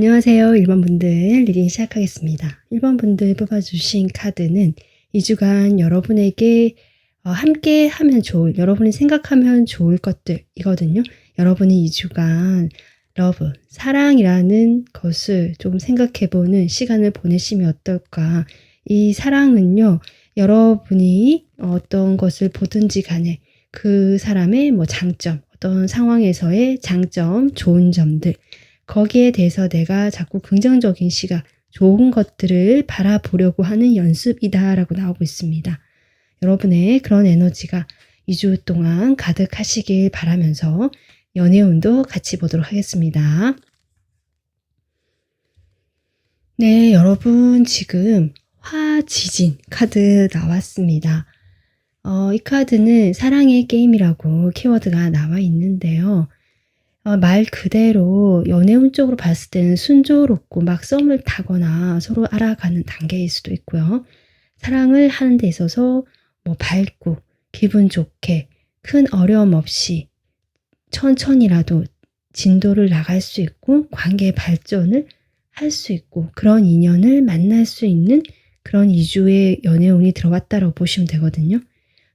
안녕하세요. 1번 분들 리딩 시작하겠습니다. 1번 분들 뽑아주신 카드는 2주간 여러분에게 함께 하면 좋을, 여러분이 생각하면 좋을 것들이거든요. 여러분이 2주간 러브, 사랑이라는 것을 좀 생각해보는 시간을 보내시면 어떨까. 이 사랑은요, 여러분이 어떤 것을 보든지 간에 그 사람의 장점, 어떤 상황에서의 장점, 좋은 점들, 거기에 대해서 내가 자꾸 긍정적인 시각, 좋은 것들을 바라보려고 하는 연습이다라고 나오고 있습니다. 여러분의 그런 에너지가 2주 동안 가득하시길 바라면서 연애운도 같이 보도록 하겠습니다. 네, 여러분 지금 화지진 카드 나왔습니다. 이 카드는 사랑의 게임이라고 키워드가 나와 있는데요. 말 그대로 연애운 쪽으로 봤을 때는 순조롭고 막 썸을 타거나 서로 알아가는 단계일 수도 있고요. 사랑을 하는 데 있어서 밝고 기분 좋게 큰 어려움 없이 천천히라도 진도를 나갈 수 있고 관계의 발전을 할 수 있고 그런 인연을 만날 수 있는 그런 2주의 연애운이 들어왔다고 보시면 되거든요.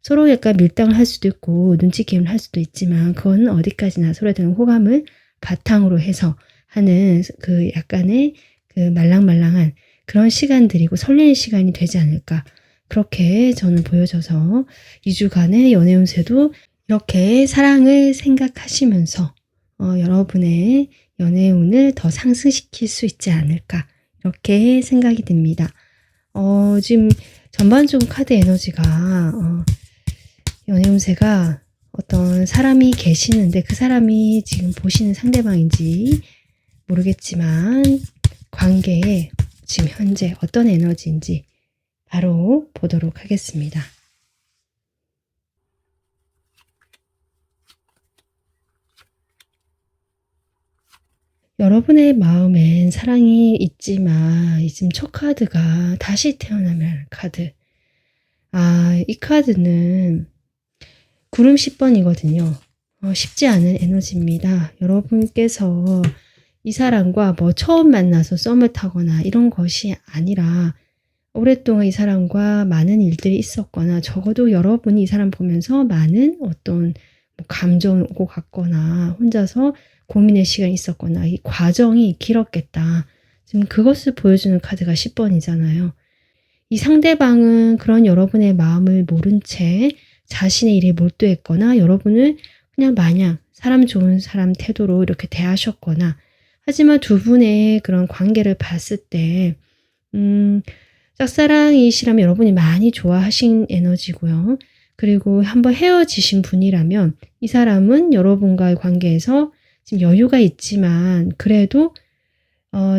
서로 약간 밀당을 할 수도 있고 눈치 게임을 할 수도 있지만 그거는 어디까지나 서로에 대한 호감을 바탕으로 해서 하는 그 약간의 그 말랑말랑한 그런 시간들이고 설레는 시간이 되지 않을까. 그렇게 저는 보여져서 2주간의 연애운세도 이렇게 사랑을 생각하시면서 여러분의 연애운을 더 상승시킬 수 있지 않을까. 이렇게 생각이 듭니다. 지금 전반적으로 카드 에너지가 연애운세가 어떤 사람이 계시는데 그 사람이 지금 보시는 상대방인지 모르겠지만 관계에 지금 현재 어떤 에너지인지 바로 보도록 하겠습니다. 여러분의 마음엔 사랑이 있지만 지금 첫 카드가 다시 태어나면 카드. 이 카드는 구름 10번이거든요. 쉽지 않은 에너지입니다. 여러분께서 이 사람과 처음 만나서 썸을 타거나 이런 것이 아니라 오랫동안 이 사람과 많은 일들이 있었거나 적어도 여러분이 이 사람 보면서 많은 어떤 감정이 오고 갔거나 혼자서 고민의 시간이 있었거나 이 과정이 길었겠다. 지금 그것을 보여주는 카드가 10번이잖아요. 이 상대방은 그런 여러분의 마음을 모른 채 자신의 일에 몰두했거나 여러분을 그냥 마냥 사람 좋은 사람 태도로 이렇게 대하셨거나 하지만 두 분의 그런 관계를 봤을 때 짝사랑이시라면 여러분이 많이 좋아하신 에너지고요. 그리고 한번 헤어지신 분이라면 이 사람은 여러분과의 관계에서 지금 여유가 있지만 그래도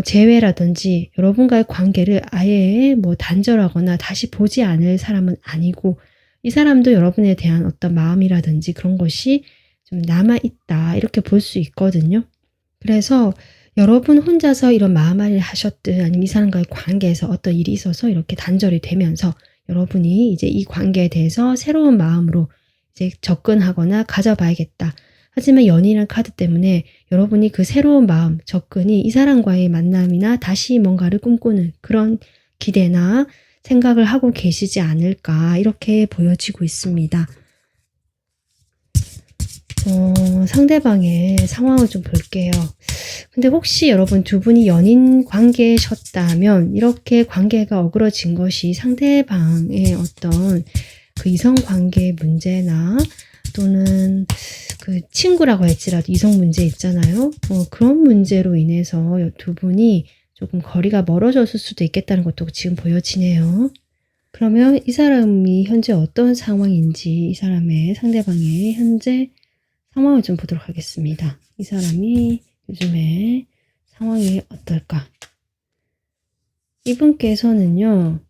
재회라든지 여러분과의 관계를 아예 단절하거나 다시 보지 않을 사람은 아니고 이 사람도 여러분에 대한 어떤 마음이라든지 그런 것이 좀 남아있다 이렇게 볼 수 있거든요. 그래서 여러분 혼자서 이런 마음앓이를 하셨든 아니면 이 사람과의 관계에서 어떤 일이 있어서 이렇게 단절이 되면서 여러분이 이제 이 관계에 대해서 새로운 마음으로 이제 접근하거나 가져봐야겠다. 하지만 연인이라는 카드 때문에 여러분이 그 새로운 마음, 접근이 이 사람과의 만남이나 다시 뭔가를 꿈꾸는 그런 기대나 생각을 하고 계시지 않을까 이렇게 보여지고 있습니다. 상대방의 상황을 좀 볼게요. 근데 혹시 여러분 두 분이 연인 관계셨다면 이렇게 관계가 어그러진 것이 상대방의 어떤 그 이성 관계 문제나 또는 그 친구라고 할지라도 이성 문제 있잖아요. 그런 문제로 인해서 두 분이 조금 거리가 멀어졌을 수도 있겠다는 것도 지금 보여지네요. 그러면 이 사람이 현재 어떤 상황인지 이 사람의 상대방의 현재 상황을 좀 보도록 하겠습니다. 이 사람이 요즘에 상황이 어떨까? 이분께서는요.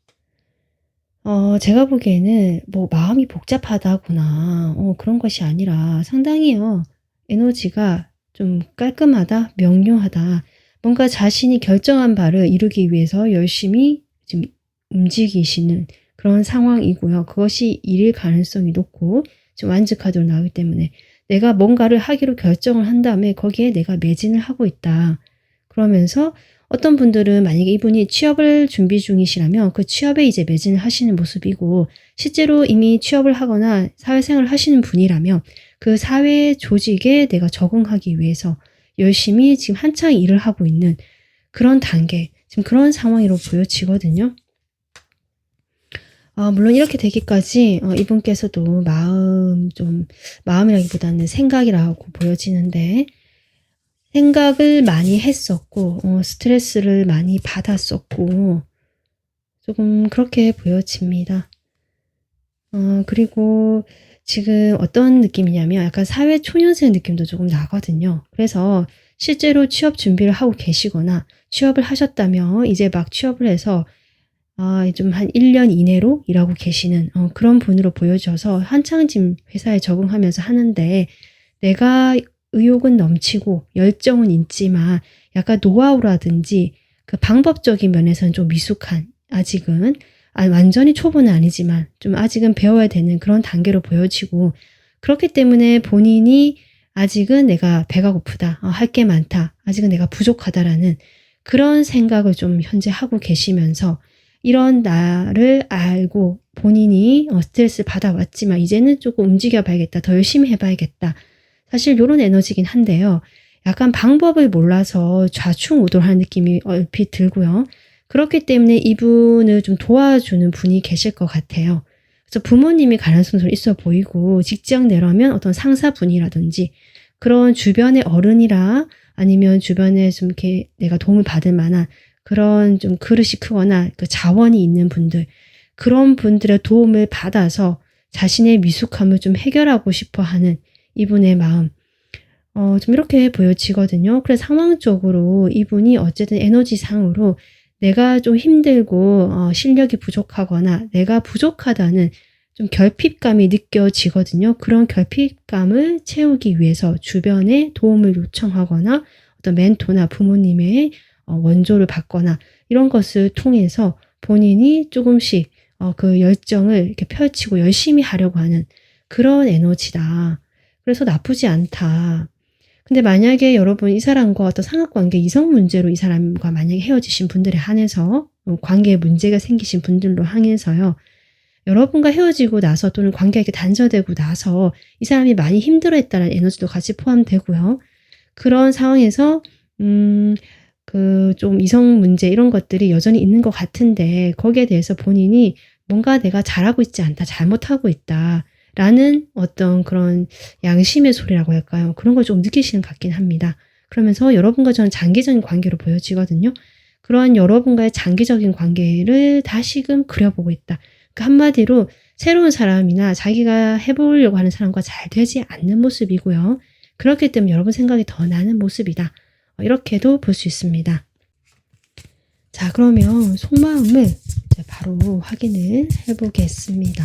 제가 보기에는 마음이 복잡하다거나 그런 것이 아니라 상당히요. 에너지가 좀 깔끔하다, 명료하다. 뭔가 자신이 결정한 바를 이루기 위해서 열심히 지금 움직이시는 그런 상황이고요. 그것이 일일 가능성이 높고 지금 완즈 카드로 나오기 때문에 내가 뭔가를 하기로 결정을 한 다음에 거기에 내가 매진을 하고 있다. 그러면서 어떤 분들은 만약에 이분이 취업을 준비 중이시라면 그 취업에 이제 매진을 하시는 모습이고, 실제로 이미 취업을 하거나 사회생활을 하시는 분이라면 그 사회 조직에 내가 적응하기 위해서 열심히 지금 한창 일을 하고 있는 그런 단계, 지금 그런 상황으로 보여지거든요. 물론 이렇게 되기까지 이분께서도 마음이라기보다는 생각이라고 보여지는데, 생각을 많이 했었고 스트레스를 많이 받았었고 조금 그렇게 보여집니다. 그리고 지금 어떤 느낌이냐면 약간 사회 초년생 느낌도 조금 나거든요. 그래서 실제로 취업 준비를 하고 계시거나 취업을 하셨다면 이제 막 취업을 해서 좀 한 1년 이내로 일하고 계시는 그런 분으로 보여져서 한창 지금 회사에 적응하면서 하는데, 내가 의욕은 넘치고 열정은 있지만 약간 노하우라든지 그 방법적인 면에서는 좀 미숙한, 아직은 완전히 초보는 아니지만 좀 아직은 배워야 되는 그런 단계로 보여지고, 그렇기 때문에 본인이 아직은 내가 배가 고프다, 할 게 많다, 아직은 내가 부족하다라는 그런 생각을 좀 현재 하고 계시면서, 이런 나를 알고 본인이 스트레스 받아왔지만 이제는 조금 움직여 봐야겠다, 더 열심히 해봐야겠다, 사실 이런 에너지긴 한데요. 약간 방법을 몰라서 좌충우돌하는 느낌이 얼핏 들고요. 그렇기 때문에 이분을 좀 도와주는 분이 계실 것 같아요. 그래서 부모님이 가능성도 있어 보이고, 직장 내라면 어떤 상사분이라든지 그런 주변의 어른이라, 아니면 주변에 좀 이렇게 내가 도움을 받을 만한 그런 좀 그릇이 크거나 그 자원이 있는 분들, 그런 분들의 도움을 받아서 자신의 미숙함을 좀 해결하고 싶어 하는 이분의 마음, 좀 이렇게 보여지거든요. 그래서 상황적으로 이분이 어쨌든 에너지상으로 내가 좀 힘들고 실력이 부족하거나 내가 부족하다는 좀 결핍감이 느껴지거든요. 그런 결핍감을 채우기 위해서 주변에 도움을 요청하거나 어떤 멘토나 부모님의 원조를 받거나 이런 것을 통해서 본인이 조금씩 그 열정을 이렇게 펼치고 열심히 하려고 하는 그런 에너지다. 그래서 나쁘지 않다. 근데 만약에 여러분 이 사람과 어떤 삼각관계, 이성 문제로 이 사람과 만약에 헤어지신 분들에 한해서, 관계에 문제가 생기신 분들로 한해서요, 여러분과 헤어지고 나서 또는 관계가 이렇게 단절되고 나서 이 사람이 많이 힘들어했다는 에너지도 같이 포함되고요. 그런 상황에서 그 좀 이성 문제 이런 것들이 여전히 있는 것 같은데, 거기에 대해서 본인이 뭔가 내가 잘하고 있지 않다, 잘못하고 있다 라는 어떤 그런 양심의 소리라고 할까요? 그런 걸 좀 느끼시는 것 같긴 합니다. 그러면서 여러분과 저는 장기적인 관계로 보여지거든요. 그러한 여러분과의 장기적인 관계를 다시금 그려보고 있다. 그러니까 한마디로 새로운 사람이나 자기가 해보려고 하는 사람과 잘 되지 않는 모습이고요. 그렇기 때문에 여러분 생각이 더 나는 모습이다. 이렇게도 볼 수 있습니다. 자, 그러면 속마음을 이제 바로 확인을 해보겠습니다.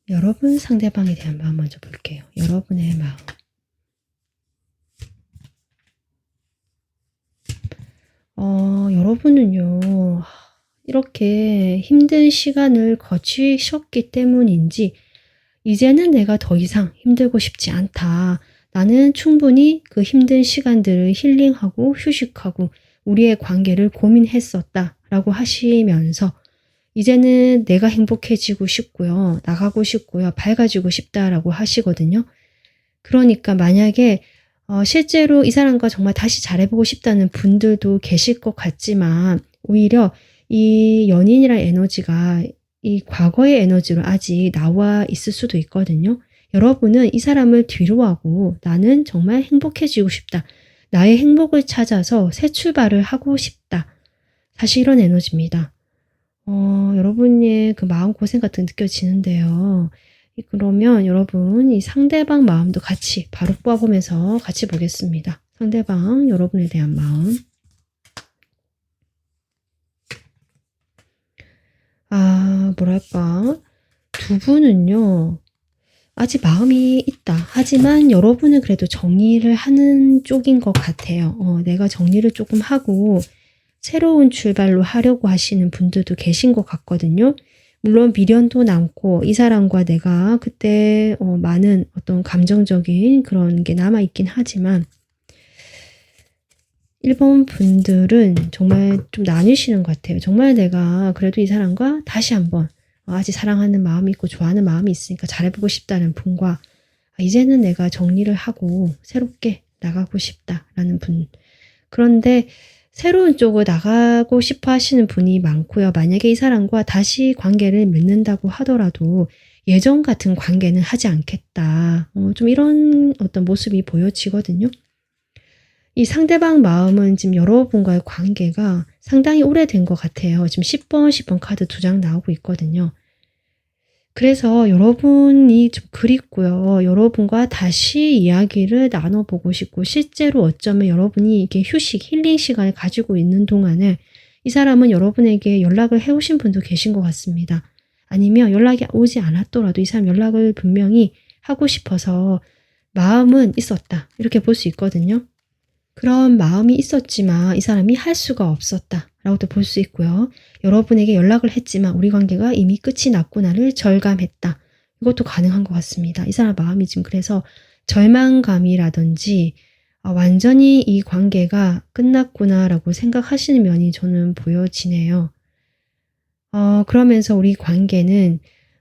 여러분 상대방에 대한 마음 먼저 볼게요. 여러분의 마음. 여러분은요, 이렇게 힘든 시간을 거치셨기 때문인지 이제는 내가 더 이상 힘들고 싶지 않다. 나는 충분히 그 힘든 시간들을 힐링하고 휴식하고 우리의 관계를 고민했었다 라고 하시면서 이제는 내가 행복해지고 싶고요, 나가고 싶고요, 밝아지고 싶다라고 하시거든요. 그러니까 만약에 실제로 이 사람과 정말 다시 잘해보고 싶다는 분들도 계실 것 같지만, 오히려 이 연인이란 에너지가 이 과거의 에너지로 아직 나와 있을 수도 있거든요. 여러분은 이 사람을 뒤로하고 나는 정말 행복해지고 싶다, 나의 행복을 찾아서 새 출발을 하고 싶다, 사실 이런 에너지입니다. 여러분의 그 마음고생 같은 게 느껴지는데요. 그러면 여러분 이 상대방 마음도 같이 바로 뽑아보면서 같이 보겠습니다. 상대방 여러분에 대한 마음. 뭐랄까, 두 분은요 아직 마음이 있다. 하지만 여러분은 그래도 정리를 하는 쪽인 것 같아요. 내가 정리를 조금 하고 새로운 출발로 하려고 하시는 분들도 계신 것 같거든요. 물론 미련도 남고 이 사람과 내가 그때 많은 어떤 감정적인 그런 게 남아있긴 하지만 일본 분들은 정말 좀 나뉘시는 것 같아요. 정말 내가 그래도 이 사람과 다시 한번 아직 사랑하는 마음이 있고 좋아하는 마음이 있으니까 잘해보고 싶다는 분과 이제는 내가 정리를 하고 새롭게 나가고 싶다라는 분. 그런데 새로운 쪽으로 나가고 싶어 하시는 분이 많고요. 만약에 이 사람과 다시 관계를 맺는다고 하더라도 예전 같은 관계는 하지 않겠다. 좀 이런 어떤 모습이 보여지거든요. 이 상대방 마음은 지금 여러분과의 관계가 상당히 오래된 것 같아요. 지금 10번, 10번 카드 2장 나오고 있거든요. 그래서 여러분이 좀 그립고요. 여러분과 다시 이야기를 나눠보고 싶고 실제로 어쩌면 여러분이 이게 휴식, 힐링 시간을 가지고 있는 동안에 이 사람은 여러분에게 연락을 해오신 분도 계신 것 같습니다. 아니면 연락이 오지 않았더라도 이 사람 연락을 분명히 하고 싶어서 마음은 있었다. 이렇게 볼 수 있거든요. 그런 마음이 있었지만 이 사람이 할 수가 없었다 라고도 볼 수 있고요. 여러분에게 연락을 했지만 우리 관계가 이미 끝이 났구나를 절감했다. 이것도 가능한 것 같습니다. 이 사람 마음이 지금 그래서 절망감이라든지 완전히 이 관계가 끝났구나라고 생각하시는 면이 저는 보여지네요. 그러면서 우리 관계는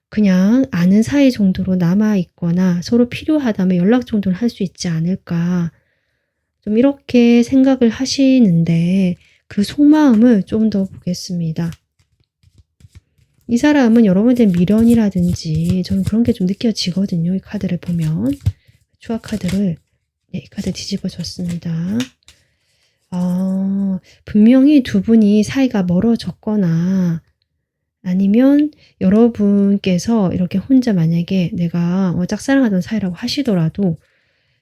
그냥 아는 사이 정도로 남아있거나 서로 필요하다면 연락 정도는 할 수 있지 않을까. 좀 이렇게 생각을 하시는데 그 속마음을 좀 더 보겠습니다. 이 사람은 여러분에 미련이라든지 저는 그런 게 좀 느껴지거든요. 이 카드를 보면. 추억 카드를 이 카드 뒤집어 줬습니다. 분명히 두 분이 사이가 멀어졌거나 아니면 여러분께서 이렇게 혼자 만약에 내가 짝사랑하던 사이라고 하시더라도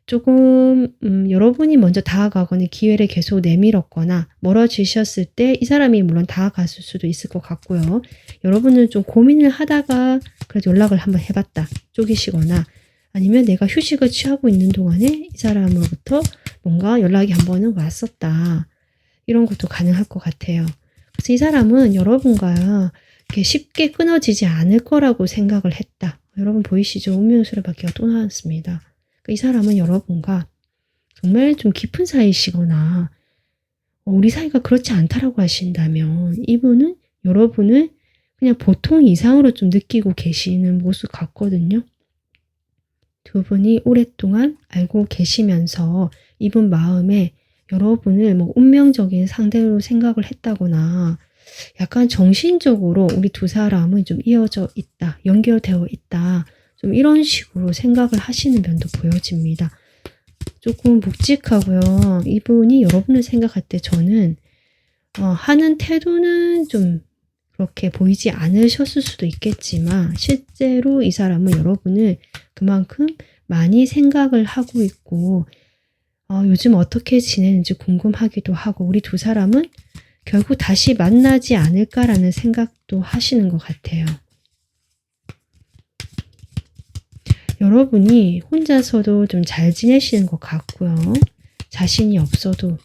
조금 여러분이 먼저 다가가거나 기회를 계속 내밀었거나 멀어지셨을 때 이 사람이 물론 다가갔을 수도 있을 것 같고요. 여러분은 좀 고민을 하다가 그래도 연락을 한번 해봤다. 쪼개시거나 아니면 내가 휴식을 취하고 있는 동안에 이 사람으로부터 뭔가 연락이 한 번은 왔었다. 이런 것도 가능할 것 같아요. 그래서 이 사람은 여러분과 이렇게 쉽게 끊어지지 않을 거라고 생각을 했다. 여러분 보이시죠? 운명수레 바퀴가 또 나왔습니다. 이 사람은 여러분과 정말 좀 깊은 사이시거나 우리 사이가 그렇지 않다라고 하신다면 이분은 여러분을 그냥 보통 이상으로 좀 느끼고 계시는 모습 같거든요. 두 분이 오랫동안 알고 계시면서 이분 마음에 여러분을 뭐 운명적인 상대로 생각을 했다거나 약간 정신적으로 우리 두 사람은 좀 이어져 있다, 연결되어 있다. 좀 이런 식으로 생각을 하시는 면도 보여집니다. 조금 묵직하고요. 이분이 여러분을 생각할 때 저는 하는 태도는 좀 그렇게 보이지 않으셨을 수도 있겠지만 실제로 이 사람은 여러분을 그만큼 많이 생각을 하고 있고 요즘 어떻게 지내는지 궁금하기도 하고 우리 두 사람은 결국 다시 만나지 않을까라는 생각도 하시는 것 같아요. 여러분이 혼자서도 좀 잘 지내시는 것 같고요. 자신이 없어도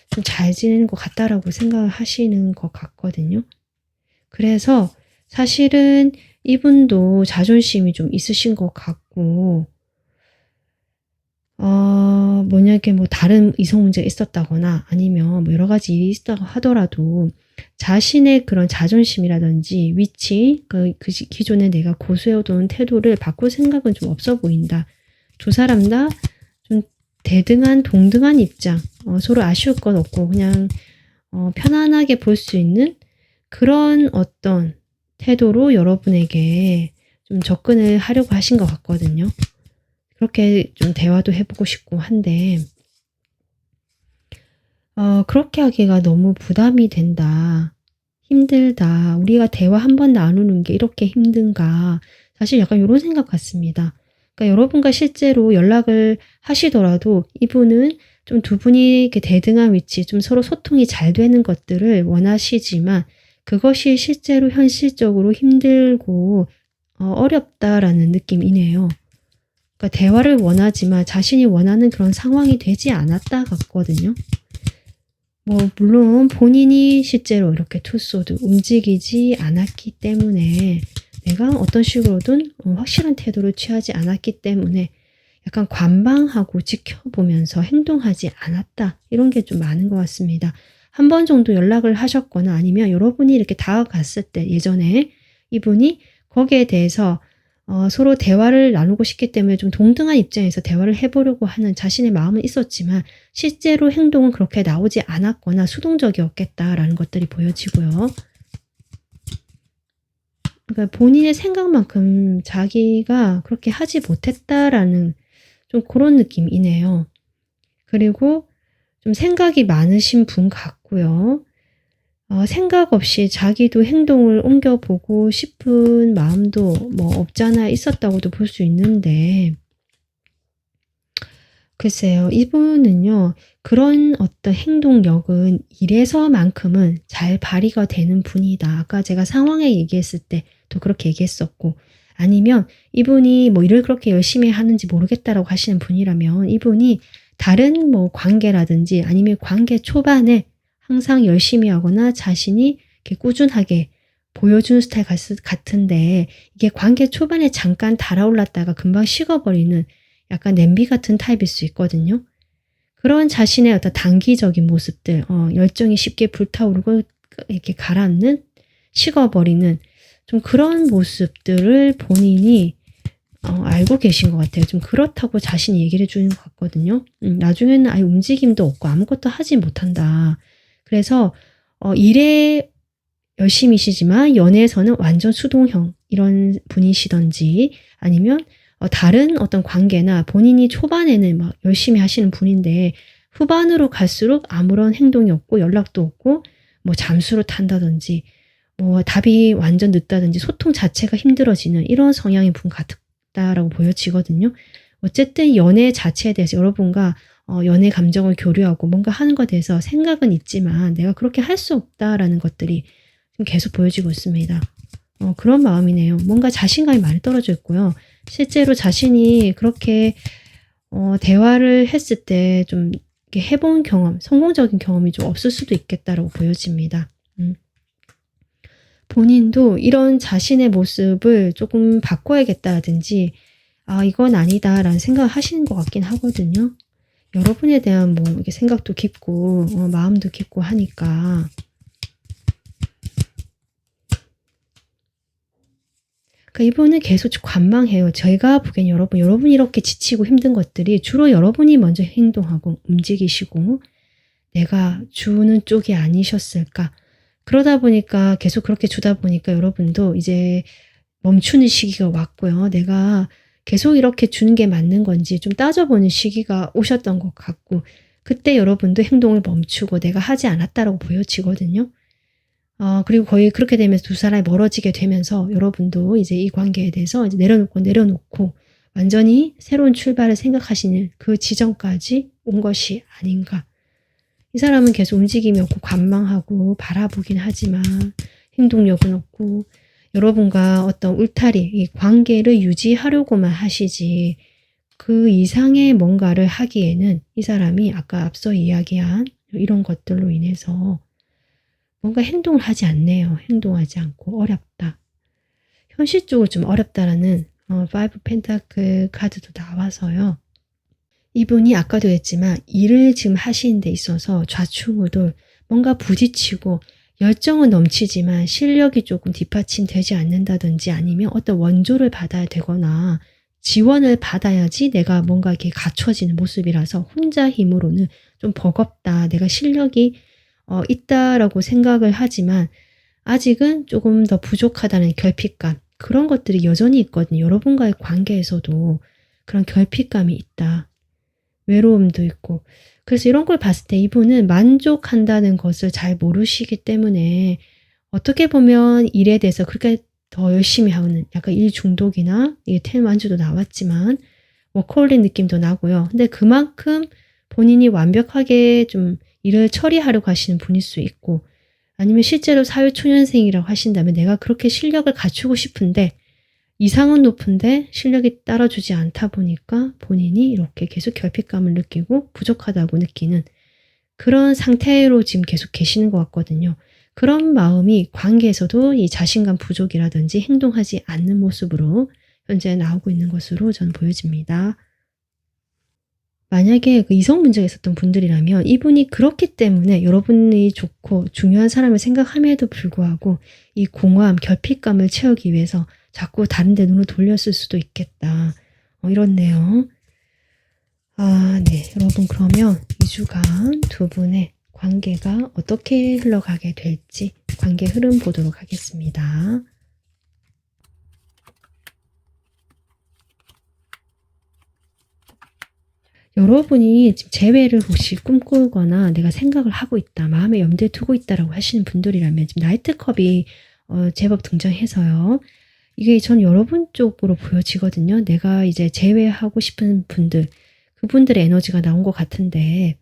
좀 잘 지내는 것 같다라고 생각을 하시는 것 같거든요. 그래서 사실은 이분도 자존심이 좀 있으신 것 같고 만약에 뭐 다른 이성 문제가 있었다거나 아니면 뭐 여러 가지 일이 있다고 하더라도 자신의 그런 자존심이라든지 위치, 그 기존에 내가 고수해오던 태도를 바꿀 생각은 좀 없어 보인다. 두 사람 다 좀 대등한, 동등한 입장, 서로 아쉬울 건 없고 그냥 편안하게 볼 수 있는 그런 어떤 태도로 여러분에게 좀 접근을 하려고 하신 것 같거든요. 그렇게 좀 대화도 해보고 싶고 한데 그렇게 하기가 너무 부담이 된다. 힘들다. 우리가 대화 한번 나누는 게 이렇게 힘든가. 사실 약간 이런 생각 같습니다. 그러니까 여러분과 실제로 연락을 하시더라도 이분은 좀 두 분이 이렇게 대등한 위치, 좀 서로 소통이 잘 되는 것들을 원하시지만 그것이 실제로 현실적으로 힘들고 어렵다라는 느낌이네요. 그러니까 대화를 원하지만 자신이 원하는 그런 상황이 되지 않았다 같거든요. 물론 본인이 실제로 이렇게 투소도 움직이지 않았기 때문에 내가 어떤 식으로든 확실한 태도를 취하지 않았기 때문에 약간 관망하고 지켜보면서 행동하지 않았다. 이런 게 좀 많은 것 같습니다. 한 번 정도 연락을 하셨거나 아니면 여러분이 이렇게 다가갔을 때 예전에 이분이 거기에 대해서 서로 대화를 나누고 싶기 때문에 좀 동등한 입장에서 대화를 해보려고 하는 자신의 마음은 있었지만 실제로 행동은 그렇게 나오지 않았거나 수동적이었겠다라는 것들이 보여지고요. 그러니까 본인의 생각만큼 자기가 그렇게 하지 못했다라는 좀 그런 느낌이네요. 그리고 좀 생각이 많으신 분 같고요. 생각 없이 자기도 행동을 옮겨보고 싶은 마음도 없잖아 있었다고도 볼 수 있는데 글쎄요. 이분은요. 그런 어떤 행동력은 일에서만큼은 잘 발휘가 되는 분이다. 아까 제가 상황에 얘기했을 때도 그렇게 얘기했었고 아니면 이분이 일을 그렇게 열심히 하는지 모르겠다라고 하시는 분이라면 이분이 다른 관계라든지 아니면 관계 초반에 항상 열심히 하거나 자신이 이렇게 꾸준하게 보여주는 스타일 같은데 이게 관계 초반에 잠깐 달아올랐다가 금방 식어버리는 약간 냄비 같은 타입일 수 있거든요. 그런 자신의 어떤 단기적인 모습들, 열정이 쉽게 불타오르고 이렇게 가라앉는, 식어버리는 좀 그런 모습들을 본인이 알고 계신 것 같아요. 좀 그렇다고 자신이 얘기를 해주는 것 같거든요. 나중에는 아예 움직임도 없고 아무것도 하지 못한다. 그래서 일에 열심히시지만 연애에서는 완전 수동형 이런 분이시던지 아니면 다른 어떤 관계나 본인이 초반에는 막 열심히 하시는 분인데 후반으로 갈수록 아무런 행동이 없고 연락도 없고 잠수를 탄다든지 답이 완전 늦다든지 소통 자체가 힘들어지는 이런 성향의 분 같다라고 보여지거든요. 어쨌든 연애 자체에 대해서 여러분과 연애 감정을 교류하고 뭔가 하는 것에 대해서 생각은 있지만 내가 그렇게 할 수 없다라는 것들이 계속 보여지고 있습니다. 그런 마음이네요. 뭔가 자신감이 많이 떨어져 있고요. 실제로 자신이 그렇게 대화를 했을 때 좀 해본 경험, 성공적인 경험이 좀 없을 수도 있겠다라고 보여집니다. 본인도 이런 자신의 모습을 조금 바꿔야겠다든지 이건 아니다라는 생각을 하시는 것 같긴 하거든요. 여러분에 대한 이렇게 생각도 깊고 마음도 깊고 하니까 이분은 계속 관망해요. 제가 보기엔 여러분이 이렇게 지치고 힘든 것들이 주로 여러분이 먼저 행동하고 움직이시고 내가 주는 쪽이 아니셨을까. 그러다 보니까 계속 그렇게 주다 보니까 여러분도 이제 멈추는 시기가 왔고요. 내가 계속 이렇게 주는 게 맞는 건지 좀 따져보는 시기가 오셨던 것 같고 그때 여러분도 행동을 멈추고 내가 하지 않았다라고 보여지거든요. 그리고 거의 그렇게 되면서 두 사람이 멀어지게 되면서 여러분도 이제 이 관계에 대해서 이제 내려놓고 완전히 새로운 출발을 생각하시는 그 지점까지 온 것이 아닌가. 이 사람은 계속 움직임이 없고 관망하고 바라보긴 하지만 행동력은 없고 여러분과 어떤 울타리, 이 관계를 유지하려고만 하시지 그 이상의 뭔가를 하기에는 이 사람이 아까 앞서 이야기한 이런 것들로 인해서 뭔가 행동을 하지 않네요. 행동하지 않고 어렵다. 현실적으로 좀 어렵다라는 5 펜타클 카드도 나와서요. 이분이 아까도 했지만 일을 지금 하시는 데 있어서 좌충우돌 뭔가 부딪히고 열정은 넘치지만 실력이 조금 뒷받침되지 않는다든지 아니면 어떤 원조를 받아야 되거나 지원을 받아야지 내가 뭔가 이렇게 갖춰지는 모습이라서 혼자 힘으로는 좀 버겁다. 내가 실력이 있다라고 생각을 하지만 아직은 조금 더 부족하다는 결핍감 그런 것들이 여전히 있거든요. 여러분과의 관계에서도 그런 결핍감이 있다. 외로움도 있고 그래서 이런 걸 봤을 때 이분은 만족한다는 것을 잘 모르시기 때문에 어떻게 보면 일에 대해서 그렇게 더 열심히 하는 약간 일 중독이나 이게 텐만주도 나왔지만 워커홀릭 느낌도 나고요. 근데 그만큼 본인이 완벽하게 좀 일을 처리하려고 하시는 분일 수 있고 아니면 실제로 사회초년생이라고 하신다면 내가 그렇게 실력을 갖추고 싶은데 이상은 높은데 실력이 따라주지 않다 보니까 본인이 이렇게 계속 결핍감을 느끼고 부족하다고 느끼는 그런 상태로 지금 계속 계시는 것 같거든요. 그런 마음이 관계에서도 이 자신감 부족이라든지 행동하지 않는 모습으로 현재 나오고 있는 것으로 저는 보여집니다. 만약에 그 이성 문제가 있었던 분들이라면 이분이 그렇기 때문에 여러분이 좋고 중요한 사람을 생각함에도 불구하고 이 공허함, 결핍감을 채우기 위해서 자꾸 다른 데 눈을 돌렸을 수도 있겠다. 이렇네요. 네. 여러분 그러면 2주간 두 분의 관계가 어떻게 흘러가게 될지 관계 흐름 보도록 하겠습니다. 여러분이 지금 재회를 혹시 꿈꾸거나 내가 생각을 하고 있다, 마음에 염두에 두고 있다라고 하시는 분들이라면 지금 나이트컵이 제법 등장해서요. 이게 전 여러분 쪽으로 보여지거든요. 내가 이제 재회하고 싶은 분들, 그분들의 에너지가 나온 것 같은데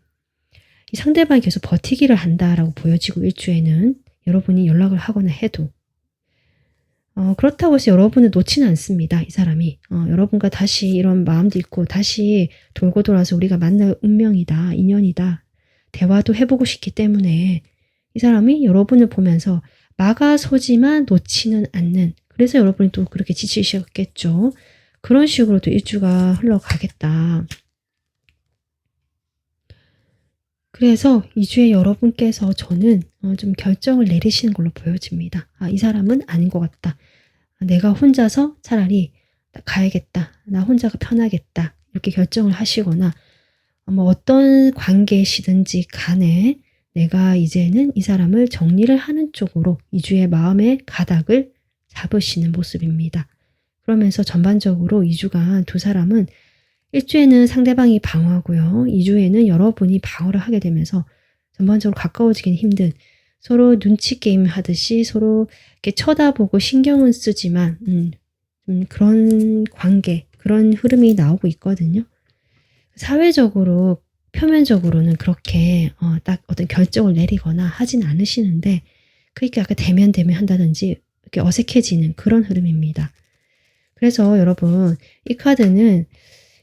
이 상대방이 계속 버티기를 한다라고 보여지고 일주에는 여러분이 연락을 하거나 해도 그렇다고 해서 여러분을 놓지는 않습니다. 이 사람이. 여러분과 다시 이런 마음도 있고 다시 돌고 돌아서 우리가 만날 운명이다. 인연이다. 대화도 해보고 싶기 때문에 이 사람이 여러분을 보면서 막아서지만 놓지는 않는, 그래서 여러분이 또 그렇게 지치셨겠죠. 그런 식으로 또 일주가 흘러가겠다. 그래서 2주에 여러분께서 저는 좀 결정을 내리시는 걸로 보여집니다. 이 사람은 아닌 것 같다. 내가 혼자서 차라리 가야겠다. 나 혼자가 편하겠다. 이렇게 결정을 하시거나 뭐 어떤 관계시든지 간에 내가 이제는 이 사람을 정리를 하는 쪽으로 2주의 마음의 가닥을 잡으시는 모습입니다. 그러면서 전반적으로 2주간 두 사람은 1주에는 상대방이 방어하고요. 2주에는 여러분이 방어를 하게 되면서 전반적으로 가까워지기는 힘든, 서로 눈치 게임 하듯이 서로 이렇게 쳐다보고 신경은 쓰지만 그런 관계, 그런 흐름이 나오고 있거든요. 사회적으로 표면적으로는 그렇게 딱 어떤 결정을 내리거나 하진 않으시는데 그렇게 약간 대면 한다든지 이렇게 어색해지는 그런 흐름입니다. 그래서 여러분 이 카드는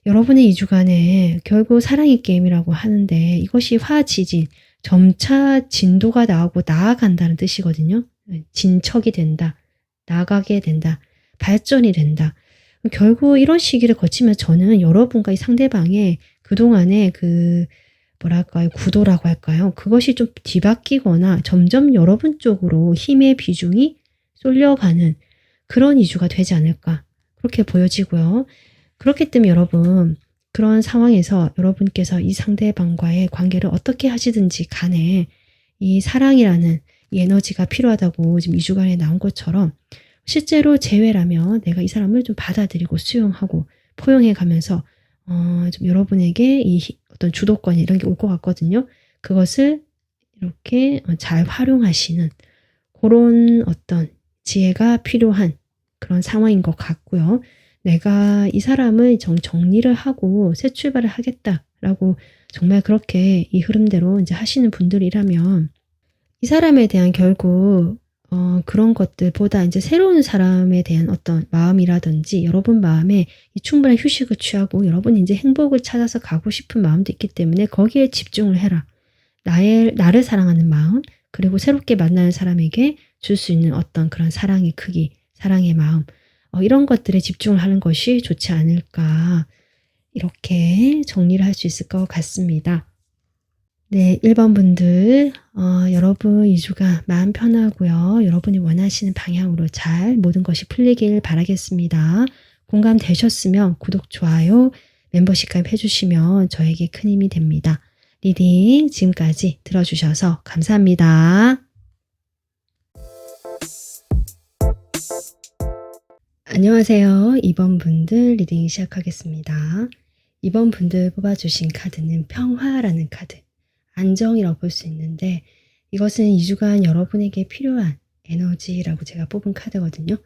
여러분의 2주간에 결국 사랑의 게임이라고 하는데 이것이 화지진, 점차 진도가 나오고 나아간다는 뜻이거든요. 진척이 된다. 나가게 된다. 발전이 된다. 결국 이런 시기를 거치면 저는 여러분과 이 상대방의 그동안의 뭐랄까요, 구도라고 할까요? 그것이 좀 뒤바뀌거나 점점 여러분 쪽으로 힘의 비중이 쏠려가는 그런 2주가 되지 않을까. 그렇게 보여지고요. 그렇기 때문에 여러분 그런 상황에서 여러분께서 이 상대방과의 관계를 어떻게 하시든지 간에 이 사랑이라는 이 에너지가 필요하다고 지금 2주간에 나온 것처럼 실제로 재회라면 내가 이 사람을 좀 받아들이고 수용하고 포용해 가면서 좀 여러분에게 이 어떤 주도권이 이런 게 올 것 같거든요. 그것을 이렇게 잘 활용하시는 그런 어떤 지혜가 필요한 그런 상황인 것 같고요. 내가 이 사람을 정리를 하고 새 출발을 하겠다라고 정말 그렇게 이 흐름대로 이제 하시는 분들이라면 이 사람에 대한 결국 그런 것들보다 이제 새로운 사람에 대한 어떤 마음이라든지 여러분 마음에 충분한 휴식을 취하고 여러분이 이제 행복을 찾아서 가고 싶은 마음도 있기 때문에 거기에 집중을 해라. 나를 사랑하는 마음, 그리고 새롭게 만나는 사람에게 줄 수 있는 어떤 그런 사랑의 크기, 사랑의 마음, 이런 것들에 집중을 하는 것이 좋지 않을까. 이렇게 정리를 할 수 있을 것 같습니다. 네, 1번 분들, 여러분 2주가 마음 편하고요. 여러분이 원하시는 방향으로 잘 모든 것이 풀리길 바라겠습니다. 공감되셨으면 구독, 좋아요, 멤버십 가입해주시면 저에게 큰 힘이 됩니다. 리딩 지금까지 들어주셔서 감사합니다. 안녕하세요. 2번 분들 리딩 시작하겠습니다. 2번 분들 뽑아주신 카드는 평화라는 카드, 안정이라고 볼 수 있는데 이것은 2주간 여러분에게 필요한 에너지라고 제가 뽑은 카드거든요.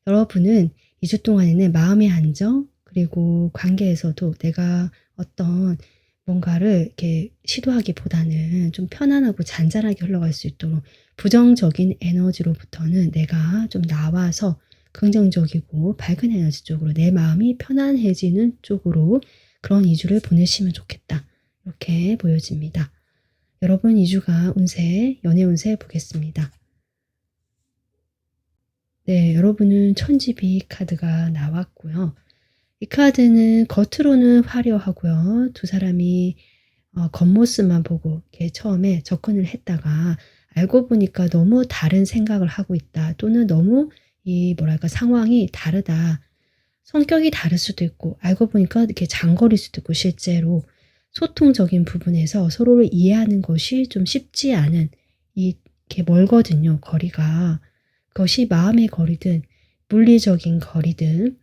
여러분은 2주 동안에는 마음의 안정, 그리고 관계에서도 내가 어떤 뭔가를 이렇게 시도하기보다는 좀 편안하고 잔잔하게 흘러갈 수 있도록 부정적인 에너지로부터는 내가 좀 나와서 긍정적이고 밝은 에너지 쪽으로 내 마음이 편안해지는 쪽으로 그런 2주를 보내시면 좋겠다. 이렇게 보여집니다. 여러분 2주간 운세, 연애 운세 보겠습니다. 네, 여러분은 천지비 카드가 나왔고요. 이 카드는 겉으로는 화려하고요. 두 사람이 겉모습만 보고 이렇게 처음에 접근을 했다가 알고 보니까 너무 다른 생각을 하고 있다. 또는 너무 상황이 다르다. 성격이 다를 수도 있고 알고 보니까 이렇게 장거리일 수도 있고 실제로 소통적인 부분에서 서로를 이해하는 것이 좀 쉽지 않은 이렇게 멀거든요. 거리가. 그것이 마음의 거리든 물리적인 거리든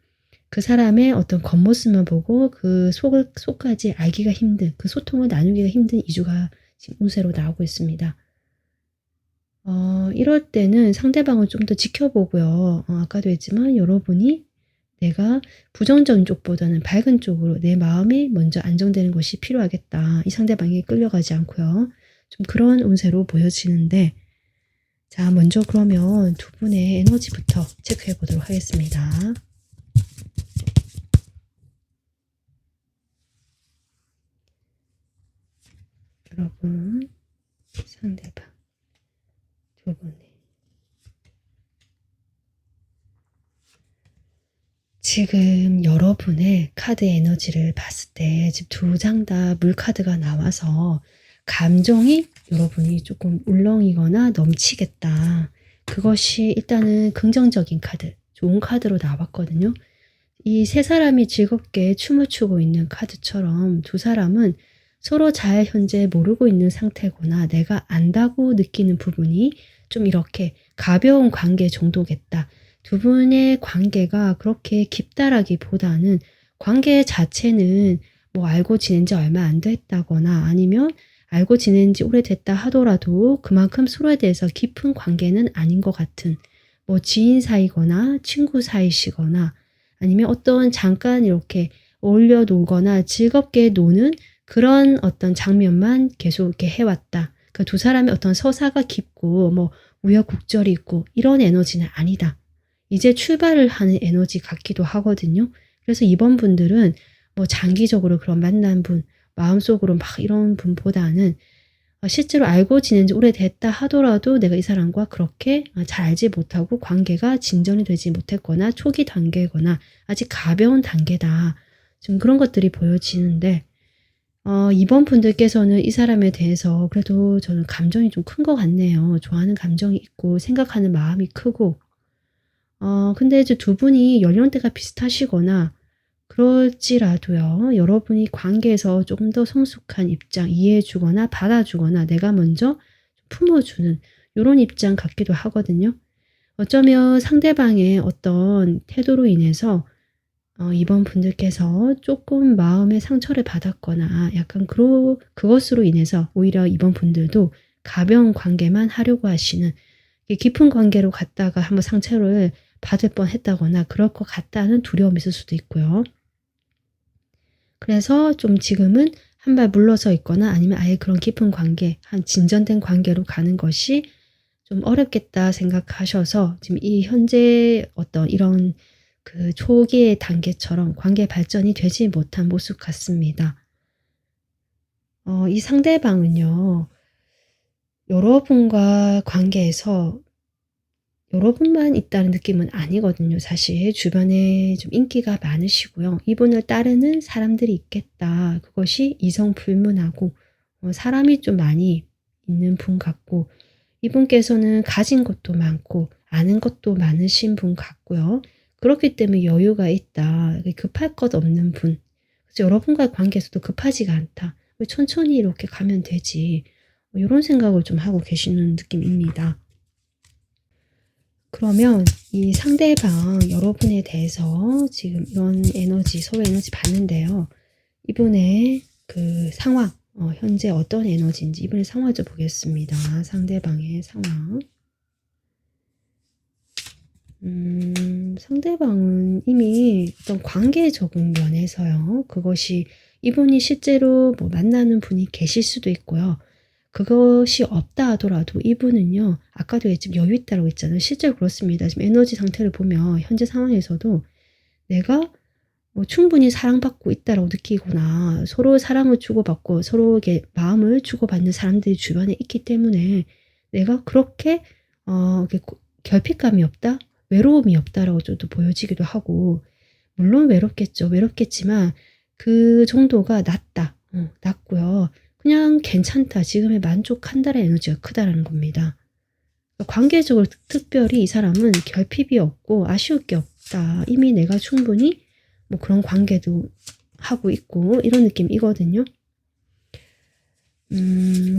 그 사람의 어떤 겉모습만 보고 그 속까지 알기가 힘든 그 소통을 나누기가 힘든 2주가 지금 운세로 나오고 있습니다. 이럴 때는 상대방을 좀 더 지켜보고요. 아까도 했지만 여러분이 내가 부정적인 쪽보다는 밝은 쪽으로 내 마음이 먼저 안정되는 것이 필요하겠다. 이 상대방이 끌려가지 않고요. 좀 그런 운세로 보여지는데 자, 먼저 그러면 두 분의 에너지부터 체크해 보도록 하겠습니다. 여러분, 상대방, 두 분의 지금 여러분의 카드 에너지를 봤을 때 지금 두 장 다 물카드가 나와서 감정이 여러분이 조금 울렁이거나 넘치겠다. 그것이 일단은 긍정적인 카드, 좋은 카드로 나왔거든요. 이 세 사람이 즐겁게 춤을 추고 있는 카드처럼 두 사람은 서로 잘 현재 모르고 있는 상태거나 내가 안다고 느끼는 부분이 좀 이렇게 가벼운 관계 정도겠다. 두 분의 관계가 그렇게 깊다라기보다는 관계 자체는 뭐 알고 지낸 지 얼마 안 됐다거나 아니면 알고 지낸 지 오래됐다 하더라도 그만큼 서로에 대해서 깊은 관계는 아닌 것 같은 뭐 지인 사이거나 친구 사이시거나 아니면 어떤 잠깐 이렇게 어울려 놀거나 즐겁게 노는 그런 어떤 장면만 계속 이렇게 해왔다. 그 두 사람의 어떤 서사가 깊고 뭐 우여곡절이 있고 이런 에너지는 아니다. 이제 출발을 하는 에너지 같기도 하거든요. 그래서 이번 분들은 뭐 장기적으로 그런 만난 분, 마음속으로 막 이런 분보다는 실제로 알고 지낸 지 오래됐다 하더라도 내가 이 사람과 그렇게 잘 알지 못하고 관계가 진전이 되지 못했거나 초기 단계거나 아직 가벼운 단계다. 좀 그런 것들이 보여지는데 이번 분들께서는 이 사람에 대해서 그래도 저는 감정이 좀 큰 것 같네요. 좋아하는 감정이 있고 생각하는 마음이 크고 근데 이제 두 분이 연령대가 비슷하시거나 그럴지라도요. 여러분이 관계에서 조금 더 성숙한 입장, 이해해 주거나 받아주거나 내가 먼저 품어주는 이런 입장 같기도 하거든요. 어쩌면 상대방의 어떤 태도로 인해서 이번 분들께서 조금 마음의 상처를 받았거나 약간 그것으로 인해서 오히려 이번 분들도 가벼운 관계만 하려고 하시는 깊은 관계로 갔다가 한번 상처를 받을 뻔했다거나 그럴 것 같다는 두려움이 있을 수도 있고요. 그래서 좀 지금은 한 발 물러서 있거나 아니면 아예 그런 깊은 관계, 한 진전된 관계로 가는 것이 좀 어렵겠다 생각하셔서 지금 이 현재 어떤 이런 그 초기의 단계처럼 관계 발전이 되지 못한 모습 같습니다. 이 상대방은요, 여러분과 관계에서 여러분만 있다는 느낌은 아니거든요. 사실 주변에 좀 인기가 많으시고요. 이분을 따르는 사람들이 있겠다. 그것이 이성 불문하고 사람이 좀 많이 있는 분 같고 이분께서는 가진 것도 많고 아는 것도 많으신 분 같고요. 그렇기 때문에 여유가 있다. 급할 것 없는 분. 그래서 여러분과의 관계에서도 급하지가 않다. 천천히 이렇게 가면 되지. 이런 생각을 좀 하고 계시는 느낌입니다. 그러면 이 상대방 여러분에 대해서 지금 이런 에너지, 서로 에너지 받는데요. 이분의 그 상황, 현재 어떤 에너지인지 이분의 상황을 좀 보겠습니다. 상대방의 상황. 상대방은 이미 어떤 관계적인 면에서요. 그것이 이분이 실제로 뭐 만나는 분이 계실 수도 있고요. 그것이 없다 하더라도 이분은요. 아까도 지금 여유 있다고 했잖아요. 실제로 그렇습니다. 지금 에너지 상태를 보면 현재 상황에서도 내가 충분히 사랑받고 있다라고 느끼거나 서로 사랑을 주고받고 서로에게 마음을 주고받는 사람들이 주변에 있기 때문에 내가 그렇게 결핍감이 없다, 외로움이 없다라고 좀 또 보여지기도 하고, 물론 외롭겠죠. 외롭겠지만 그 정도가 낮다, 낮고요. 그냥 괜찮다, 지금에 만족한다라는 에너지가 크다라는 겁니다. 관계적으로 특별히 이 사람은 결핍이 없고 아쉬울 게 없다. 이미 내가 충분히 뭐 그런 관계도 하고 있고 이런 느낌이거든요.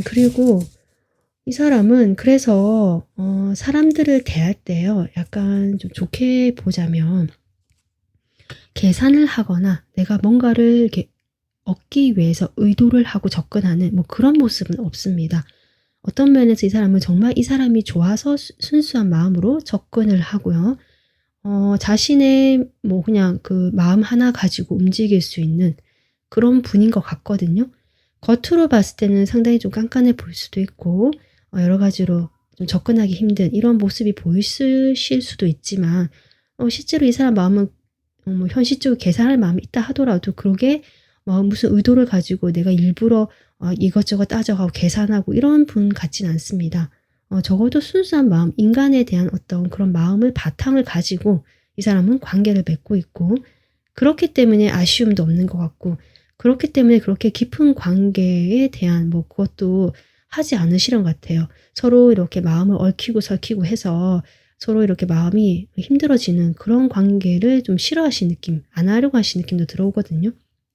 그리고 이 사람은 그래서 사람들을 대할 때요, 약간 좀 좋게 보자면 계산을 하거나 내가 뭔가를 이렇게 얻기 위해서 의도를 하고 접근하는 뭐 그런 모습은 없습니다. 어떤 면에서 이 사람은 정말 이 사람이 좋아서 순수한 마음으로 접근을 하고요. 자신의 뭐 그냥 그 마음 하나 가지고 움직일 수 있는 그런 분인 것 같거든요. 겉으로 봤을 때는 상당히 좀 깐깐해 보일 수도 있고, 여러 가지로 좀 접근하기 힘든 이런 모습이 보이실 수도 있지만, 실제로 이 사람 마음은 뭐 현실적으로 계산할 마음이 있다 하더라도 그게 무슨 의도를 가지고 내가 일부러 이것저것 따져가고 계산하고 이런 분 같진 않습니다. 적어도 순수한 마음, 인간에 대한 어떤 그런 마음을 바탕을 가지고 이 사람은 관계를 맺고 있고, 그렇기 때문에 아쉬움도 없는 것 같고, 그렇기 때문에 그렇게 깊은 관계에 대한 뭐 그것도 하지 않으시는 것 같아요. 서로 이렇게 마음을 얽히고 설키고 해서 서로 이렇게 마음이 힘들어지는 그런 관계를 좀 싫어하시는 느낌, 안 하려고 하시는 느낌도 들어오거든요.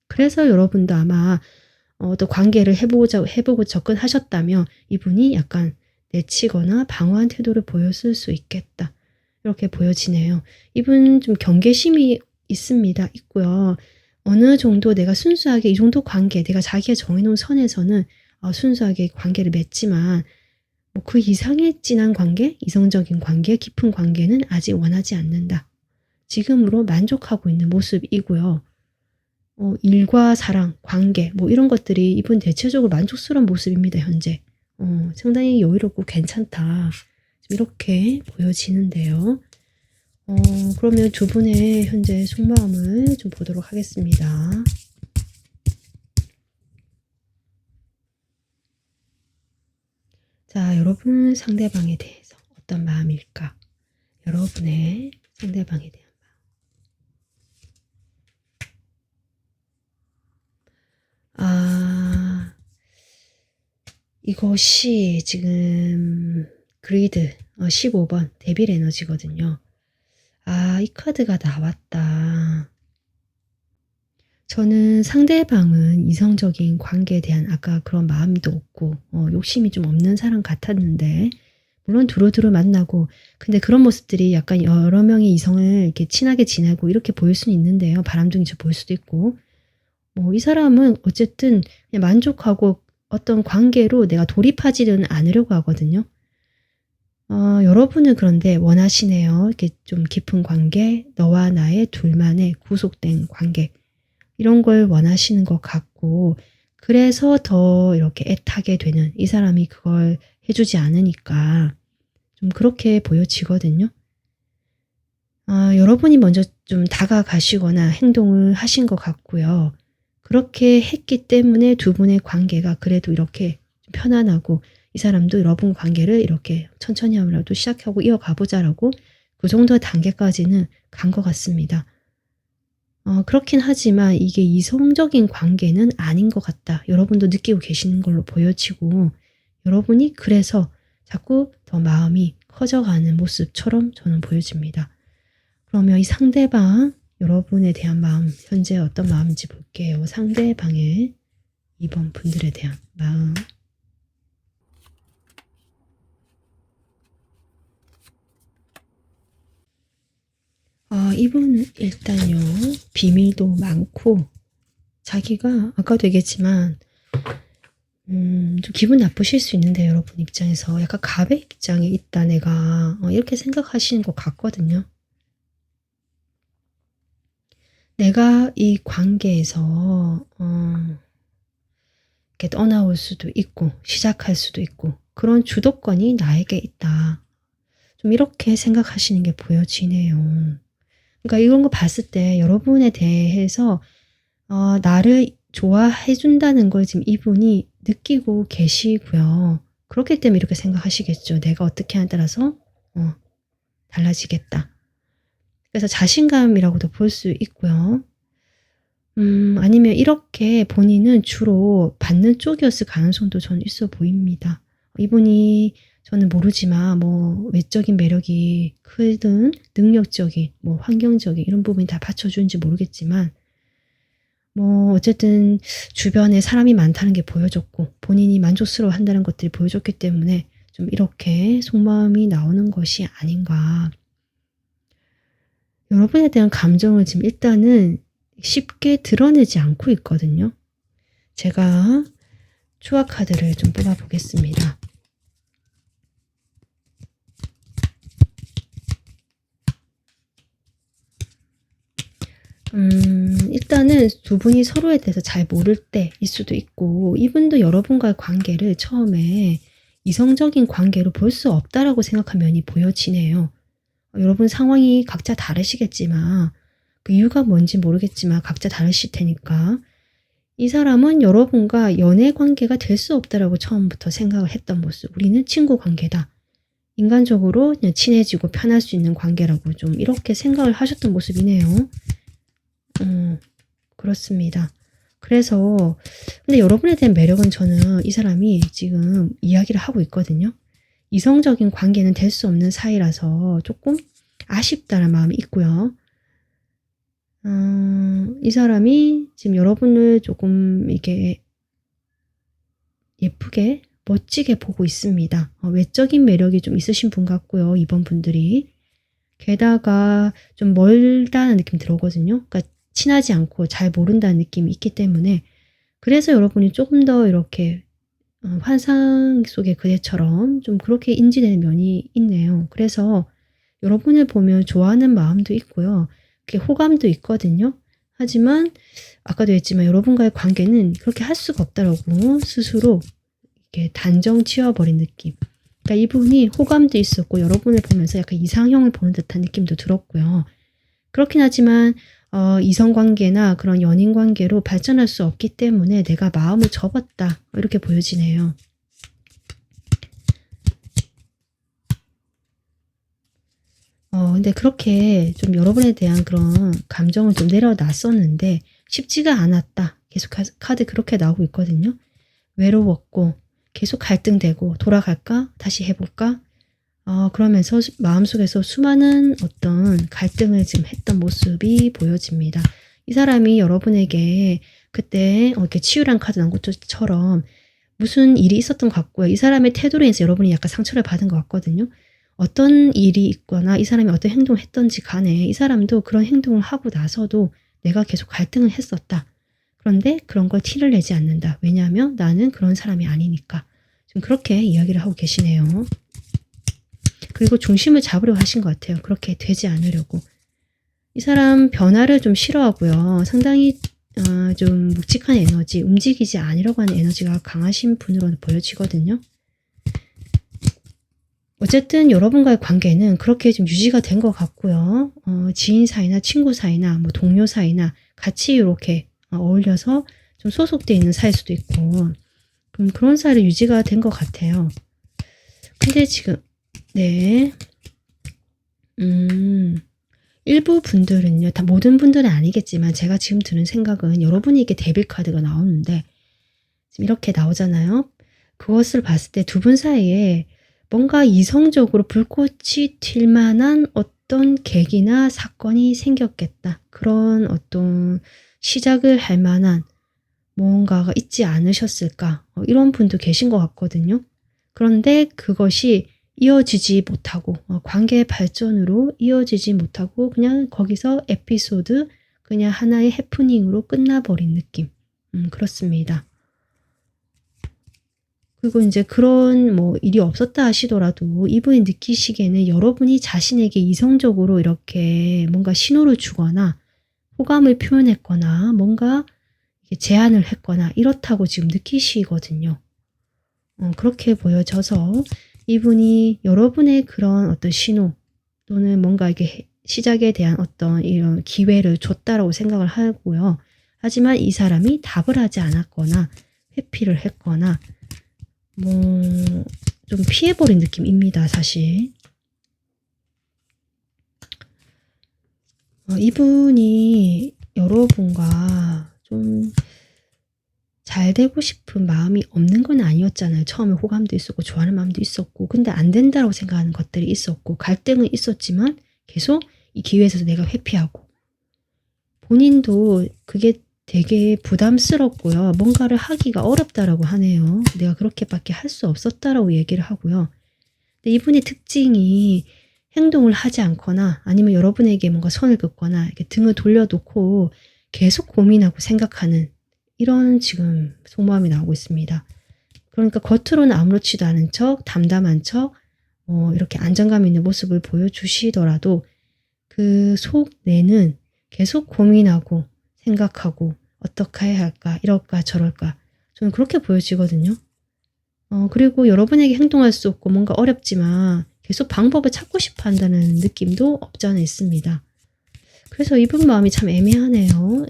그래서 여러분도 아마 또 관계를 해보고 접근하셨다면 이분이 약간 내치거나 방어한 태도를 보였을 수 있겠다, 이렇게 보여지네요. 이분 좀 경계심이 있습니다. 있고요. 어느 정도 내가 순수하게 이 정도 관계, 내가 자기가 정해놓은 선에서는 순수하게 관계를 맺지만 뭐 그 이상의 진한 관계, 이성적인 관계, 깊은 관계는 아직 원하지 않는다. 지금으로 만족하고 있는 모습이고요. 일과 사랑, 관계 뭐 이런 것들이 이분 대체적으로 만족스러운 모습입니다. 현재. 상당히 여유롭고 괜찮다, 이렇게 보여지는데요. 그러면 두 분의 현재 속마음을 좀 보도록 하겠습니다. 자, 여러분 상대방에 대해서 어떤 마음일까? 여러분의 상대방에 대한 마음. 이것이 지금 그리드 15번 데빌 에너지거든요. 이 카드가 나왔다. 저는 상대방은 이성적인 관계에 대한 아까 그런 마음도 없고 욕심이 좀 없는 사람 같았는데, 물론 두루두루 만나고 근데 그런 모습들이 약간 여러 명의 이성을 이렇게 친하게 지내고 이렇게 보일 수는 있는데요. 바람둥이처럼 보일 수도 있고, 이 사람은 어쨌든 그냥 만족하고 어떤 관계로 내가 돌입하지는 않으려고 하거든요. 여러분은 그런데 원하시네요. 이렇게 좀 깊은 관계, 너와 나의 둘만의 구속된 관계, 이런 걸 원하시는 것 같고, 그래서 더 이렇게 애타게 되는, 이 사람이 그걸 해주지 않으니까 좀 그렇게 보여지거든요. 여러분이 먼저 좀 다가가시거나 행동을 하신 것 같고요. 그렇게 했기 때문에 두 분의 관계가 그래도 이렇게 좀 편안하고, 이 사람도 여러분 관계를 이렇게 천천히 하더라도 시작하고 이어가보자라고 그 정도 단계까지는 간 것 같습니다. 그렇긴 하지만 이게 이성적인 관계는 아닌 것 같다, 여러분도 느끼고 계시는 걸로 보여지고, 여러분이 그래서 자꾸 더 마음이 커져가는 모습처럼 저는 보여집니다. 그러면 이 상대방, 여러분에 대한 마음 현재 어떤 마음인지 볼게요. 상대방의 2번 분들에 대한 마음. 이분은 일단요, 비밀도 많고 자기가 아까도 얘기했지만 좀 기분 나쁘실 수 있는데, 여러분 입장에서 약간 갑의 입장에 있다 내가, 이렇게 생각하시는 것 같거든요. 내가 이 관계에서 이렇게 떠나올 수도 있고 시작할 수도 있고 그런 주도권이 나에게 있다, 좀 이렇게 생각하시는 게 보여지네요. 그러니까 이런 거 봤을 때 여러분에 대해서 나를 좋아해 준다는 걸 지금 이분이 느끼고 계시고요. 그렇기 때문에 이렇게 생각하시겠죠. 내가 어떻게 하냐에 따라서 달라지겠다. 그래서 자신감이라고도 볼 수 있고요. 아니면 이렇게 본인은 주로 받는 쪽이었을 가능성도 저는 있어 보입니다. 이분이 저는 모르지만 뭐 외적인 매력이 크든 능력적인 뭐 환경적인 이런 부분이 다 받쳐주는지 모르겠지만 뭐 어쨌든 주변에 사람이 많다는 게 보여졌고 본인이 만족스러워 한다는 것들이 보여줬기 때문에 좀 이렇게 속마음이 나오는 것이 아닌가. 여러분에 대한 감정을 지금 일단은 쉽게 드러내지 않고 있거든요. 제가 추억 카드를 좀 뽑아 보겠습니다. 일단은 두 분이 서로에 대해서 잘 모를 때일 수도 있고 이분도 여러분과의 관계를 처음에 이성적인 관계로 볼 수 없다라고 생각한 면이 보여지네요. 여러분 상황이 각자 다르시겠지만 그 이유가 뭔지 모르겠지만 각자 다르실 테니까 이 사람은 여러분과 연애 관계가 될 수 없다라고 처음부터 생각을 했던 모습. 우리는 친구 관계다. 인간적으로 그냥 친해지고 편할 수 있는 관계라고 좀 이렇게 생각을 하셨던 모습이네요. 그렇습니다. 그래서 근데 여러분에 대한 매력은 저는 이 사람이 지금 이야기를 하고 있거든요. 이성적인 관계는 될 수 없는 사이라서 조금 아쉽다는 마음이 있고요. 이 사람이 지금 여러분을 조금 이렇게 예쁘게 멋지게 보고 있습니다. 외적인 매력이 좀 있으신 분 같고요. 이번 분들이. 게다가 좀 멀다는 느낌이 들어오거든요. 그러니까 친하지 않고 잘 모른다는 느낌이 있기 때문에 그래서 여러분이 조금 더 이렇게 환상 속의 그대처럼 좀 그렇게 인지되는 면이 있네요. 그래서 여러분을 보면 좋아하는 마음도 있고요. 그게 호감도 있거든요. 하지만 아까도 했지만 여러분과의 관계는 그렇게 할 수가 없다라고 스스로 이렇게 단정 지어버린 느낌. 그러니까 이분이 호감도 있었고 여러분을 보면서 약간 이상형을 보는 듯한 느낌도 들었고요. 그렇긴 하지만 이성관계나 그런 연인관계로 발전할 수 없기 때문에 내가 마음을 접었다. 이렇게 보여지네요. 근데 그렇게 좀 여러분에 대한 그런 감정을 좀 내려놨었는데 쉽지가 않았다. 계속 카드 그렇게 나오고 있거든요. 외로웠고 계속 갈등되고 돌아갈까? 다시 해볼까? 그러면서 마음속에서 수많은 어떤 갈등을 지금 했던 모습이 보여집니다. 이 사람이 여러분에게 그때 이렇게 치유란 카드 나온 것처럼 무슨 일이 있었던 것 같고요. 이 사람의 태도로 인해서 여러분이 약간 상처를 받은 것 같거든요. 어떤 일이 있거나 이 사람이 어떤 행동을 했던지 간에 이 사람도 그런 행동을 하고 나서도 내가 계속 갈등을 했었다. 그런데 그런 걸 티를 내지 않는다. 왜냐하면 나는 그런 사람이 아니니까. 좀 그렇게 이야기를 하고 계시네요. 그리고 중심을 잡으려고 하신 것 같아요. 그렇게 되지 않으려고. 이 사람 변화를 좀 싫어하고요. 상당히 좀 묵직한 에너지, 움직이지 않으려고 하는 에너지가 강하신 분으로 보여지거든요. 어쨌든 여러분과의 관계는 그렇게 좀 유지가 된 것 같고요. 지인 사이나 친구 사이나 뭐 동료 사이나 같이 이렇게 어울려서 좀 소속되어 있는 사이일 수도 있고 그런 사이로 유지가 된 것 같아요. 근데 지금 네. 일부 분들은요. 다 모든 분들은 아니겠지만 제가 지금 드는 생각은 여러분이 이게 데빌 카드가 나오는데 지금 이렇게 나오잖아요. 그것을 봤을 때 두 분 사이에 뭔가 이성적으로 불꽃이 튈 만한 어떤 계기나 사건이 생겼겠다. 그런 어떤 시작을 할 만한 뭔가가 있지 않으셨을까. 이런 분도 계신 것 같거든요. 그런데 그것이 이어지지 못하고 관계 발전으로 이어지지 못하고 그냥 거기서 에피소드 그냥 하나의 해프닝으로 끝나버린 느낌. 그렇습니다. 그리고 이제 그런 뭐 일이 없었다 하시더라도 이분이 느끼시기에는 여러분이 자신에게 이성적으로 이렇게 뭔가 신호를 주거나 호감을 표현했거나 뭔가 제안을 했거나 이렇다고 지금 느끼시거든요. 그렇게 보여져서 이분이 여러분의 그런 어떤 신호 또는 뭔가 이게 시작에 대한 어떤 이런 기회를 줬다라고 생각을 하고요. 하지만 이 사람이 답을 하지 않았거나 회피를 했거나 뭐 좀 피해버린 느낌입니다, 사실. 이분이 여러분과 좀 잘 되고 싶은 마음이 없는 건 아니었잖아요. 처음에 호감도 있었고 좋아하는 마음도 있었고 근데 안 된다고 생각하는 것들이 있었고 갈등은 있었지만 계속 이 기회에서 내가 회피하고 본인도 그게 되게 부담스럽고요. 뭔가를 하기가 어렵다라고 하네요. 내가 그렇게밖에 할 수 없었다라고 얘기를 하고요. 근데 이분의 특징이 행동을 하지 않거나 아니면 여러분에게 뭔가 선을 긋거나 이렇게 등을 돌려놓고 계속 고민하고 생각하는 이런 지금 속마음이 나오고 있습니다. 그러니까 겉으로는 아무렇지도 않은 척, 담담한 척, 이렇게 안정감 있는 모습을 보여주시더라도 그 속 내는 계속 고민하고 생각하고 어떻게 해야 할까, 이럴까 저럴까 저는 그렇게 보여지거든요. 그리고 여러분에게 행동할 수 없고 뭔가 어렵지만 계속 방법을 찾고 싶어 한다는 느낌도 없지 않아 있습니다. 그래서 이분 마음이 참 애매하네요.